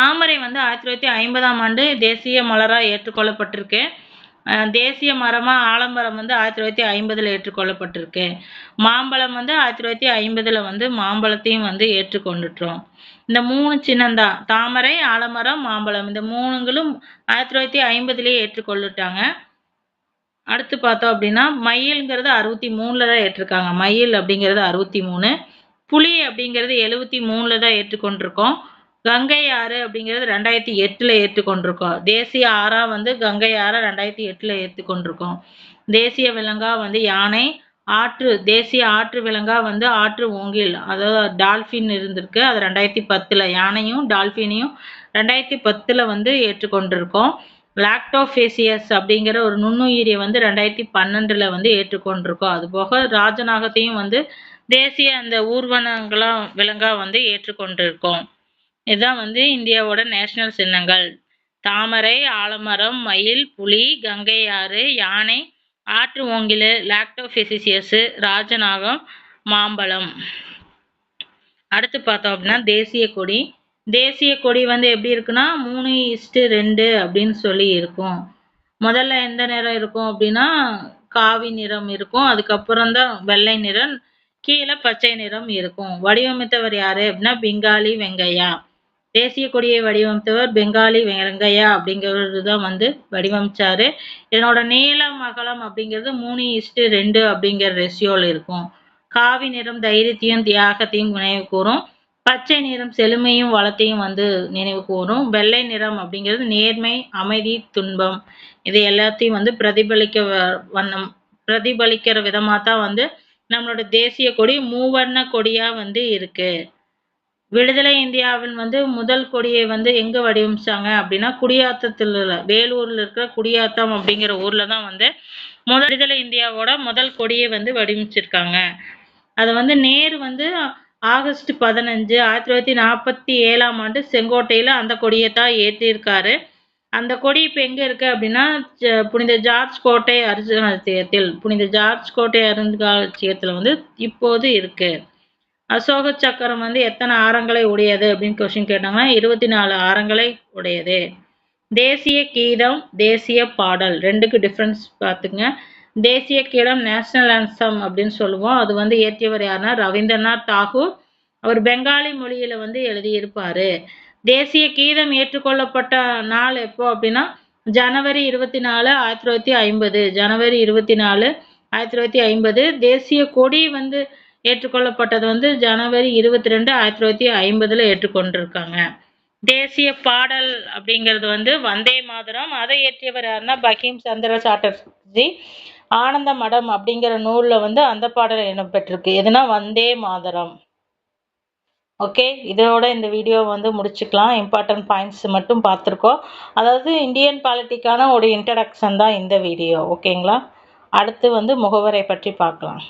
தாமரை வந்து 1950ஆம் ஆண்டு தேசிய மலராக ஏற்றுக்கொள்ளப்பட்டிருக்கு. தேசிய மரமாக ஆலமரம் வந்து 1950 ஏற்றுக்கொள்ளப்பட்டிருக்கு. மாம்பழம் வந்து 1950 வந்து மாம்பழத்தையும் வந்து ஏற்றுக்கொண்டுட்டோம். இந்த 3 சின்னம்தான் தாமரை, ஆலமரம், மாம்பழம். இந்த 3ங்களும் 1950 ஏற்றுக்கொள்ளிட்டாங்க. அடுத்து பார்த்தோம் அப்படின்னா மயில்ங்கிறது 63ல் தான் ஏற்றிருக்காங்க. மயில் அப்படிங்கிறது 63, புலி அப்படிங்கிறது 73ல் தான் ஏற்றுக்கொண்டிருக்கோம். கங்கை ஆறு அப்படிங்கிறது 2008ல் ஏற்றுக்கொண்டிருக்கோம். தேசிய ஆறா வந்து கங்கை ஆறை 2008ல் ஏற்றுக்கொண்டிருக்கோம். தேசிய விலங்கா வந்து யானை. தேசிய ஆற்று விலங்கா வந்து ஆற்று மூங்கில், அதாவது டால்ஃபின் இருந்திருக்கு. அது 2010ல் யானையும் டால்ஃபினையும் 2010ல் வந்து ஏற்றுக்கொண்டிருக்கோம். லாக்டோஃபேசியஸ் அப்படிங்கிற ஒரு நுண்ணுயிரியை வந்து 2012ல் வந்து ஏற்றுக்கொண்டிருக்கோம். அதுபோக ராஜநாகத்தையும் வந்து தேசிய அந்த ஊர்வனங்களா விலங்கா வந்து ஏற்றுக்கொண்டிருக்கோம். இதுதான் வந்து இந்தியாவோட நேஷனல் சின்னங்கள். தாமரை, ஆலமரம், மயில், புலி, கங்கை ஆறு, யானை, ஆற்று மூங்கில், லாக்டோஃபெசிசியஸ், ராஜநாகம், மாம்பழம். அடுத்து பார்த்தோம் அப்படின்னா தேசிய கொடி. தேசிய கொடி வந்து எப்படி இருக்குன்னா 3:2 அப்படின்னு சொல்லி இருக்கும். முதல்ல எந்த நிறம் இருக்கும் அப்படின்னா காவி நிறம் இருக்கும். அதுக்கப்புறம் தான் வெள்ளை நிறம், கீழே பச்சை நிறம் இருக்கும். வடிவமைத்தவர் யாரு அப்படின்னா பெங்காலி வெங்கையா. தேசிய கொடியை வடிவமைத்தவர் பெங்காலி வெங்கையா அப்படிங்கிறது தான் வந்து வடிவமைச்சாரு. இதனோட நீளம் அகலம் அப்படிங்கிறது 3:2 அப்படிங்கிற ரேஷியோவில் இருக்கும். காவி நிறம் தைரியத்தையும் தியாகத்தையும் நினைவு கூறும். பச்சை நிறம் செழுமையும் வளத்தையும் வந்து நினைவு கூறும். வெள்ளை நிறம் அப்படிங்கிறது நேர்மை, அமைதி, துன்பம் இது எல்லாத்தையும் வந்து பிரதிபலிக்கிற விதமாக தான் வந்து நம்மளோட தேசிய கொடி மூவர்ண கொடியா வந்து இருக்கு. விடுதலை இந்தியாவில் வந்து முதல் கொடியை வந்து எங்க வடிவமைச்சாங்க அப்படின்னா குடியாத்தத்தில் வேலூர்ல இருக்கிற குடியாத்தம் அப்படிங்கிற ஊர்ல தான் வந்து விடுதலை இந்தியாவோட முதல் கொடியை வந்து வடிவமைச்சிருக்காங்க. அதை வந்து நேரு வந்து ஆகஸ்ட் 15, 1947ஆம் ஆண்டு செங்கோட்டையில அந்த கொடியை தான் ஏற்றியிருக்காரு. அந்த கொடி இப்போ எங்க இருக்கு அப்படின்னா புனித ஜார்ஜ் கோட்டை அருங்காட்சியகத்தில் வந்து இப்போது இருக்கு. அசோக சக்கரம் வந்து எத்தனை ஆரங்களை உடையது அப்படின்னு கொஸ்டின் கேட்டாங்கன்னா 24 ஆரங்களை உடையது. தேசிய கீதம், தேசிய பாடல் ரெண்டுக்கு டிஃப்ரென்ஸ் பார்த்துங்க. தேசிய கீதம் நேஷனல் ஆன்சம் அப்படின்னு சொல்லுவோம். அது வந்து இயற்றியவர் யாருன்னா ரவீந்திரநாத் தாகூர். அவர் பெங்காலி மொழியில வந்து எழுதியிருப்பாரு. தேசிய கீதம் ஏற்றுக்கொள்ளப்பட்ட நாள் எப்போ அப்படின்னா ஜனவரி 24, 1950. ஜனவரி 24, 1950. தேசிய கொடி வந்து ஏற்றுக்கொள்ளப்பட்டது வந்து ஜனவரி 22, 1950ல் ஏற்றுக்கொண்டிருக்காங்க. தேசிய பாடல் அப்படிங்கிறது வந்து வந்தே மாதரம். அதை இயற்றியவர் யாருன்னா பகிம் சந்திர சாட்டர்ஜி. ஆனந்த மடம் அப்படிங்கிற நூல்ல வந்து அந்த பாடல் இடம்பெற்றிருக்கு. எதுனா வந்தே மாதரம். ஓகே, இதோட இந்த வீடியோ வந்து முடிச்சுக்கலாம். இம்பார்ட்டன்ட் பாயிண்ட்ஸ் மட்டும் பார்த்துருக்கோம். அதாவது இந்தியன் பாலிட்டிக்கான ஒரு இன்ட்ரடக்ஷன் தான் இந்த வீடியோ. ஓகேங்களா? அடுத்து வந்து முகவரை பற்றி பார்க்கலாம்.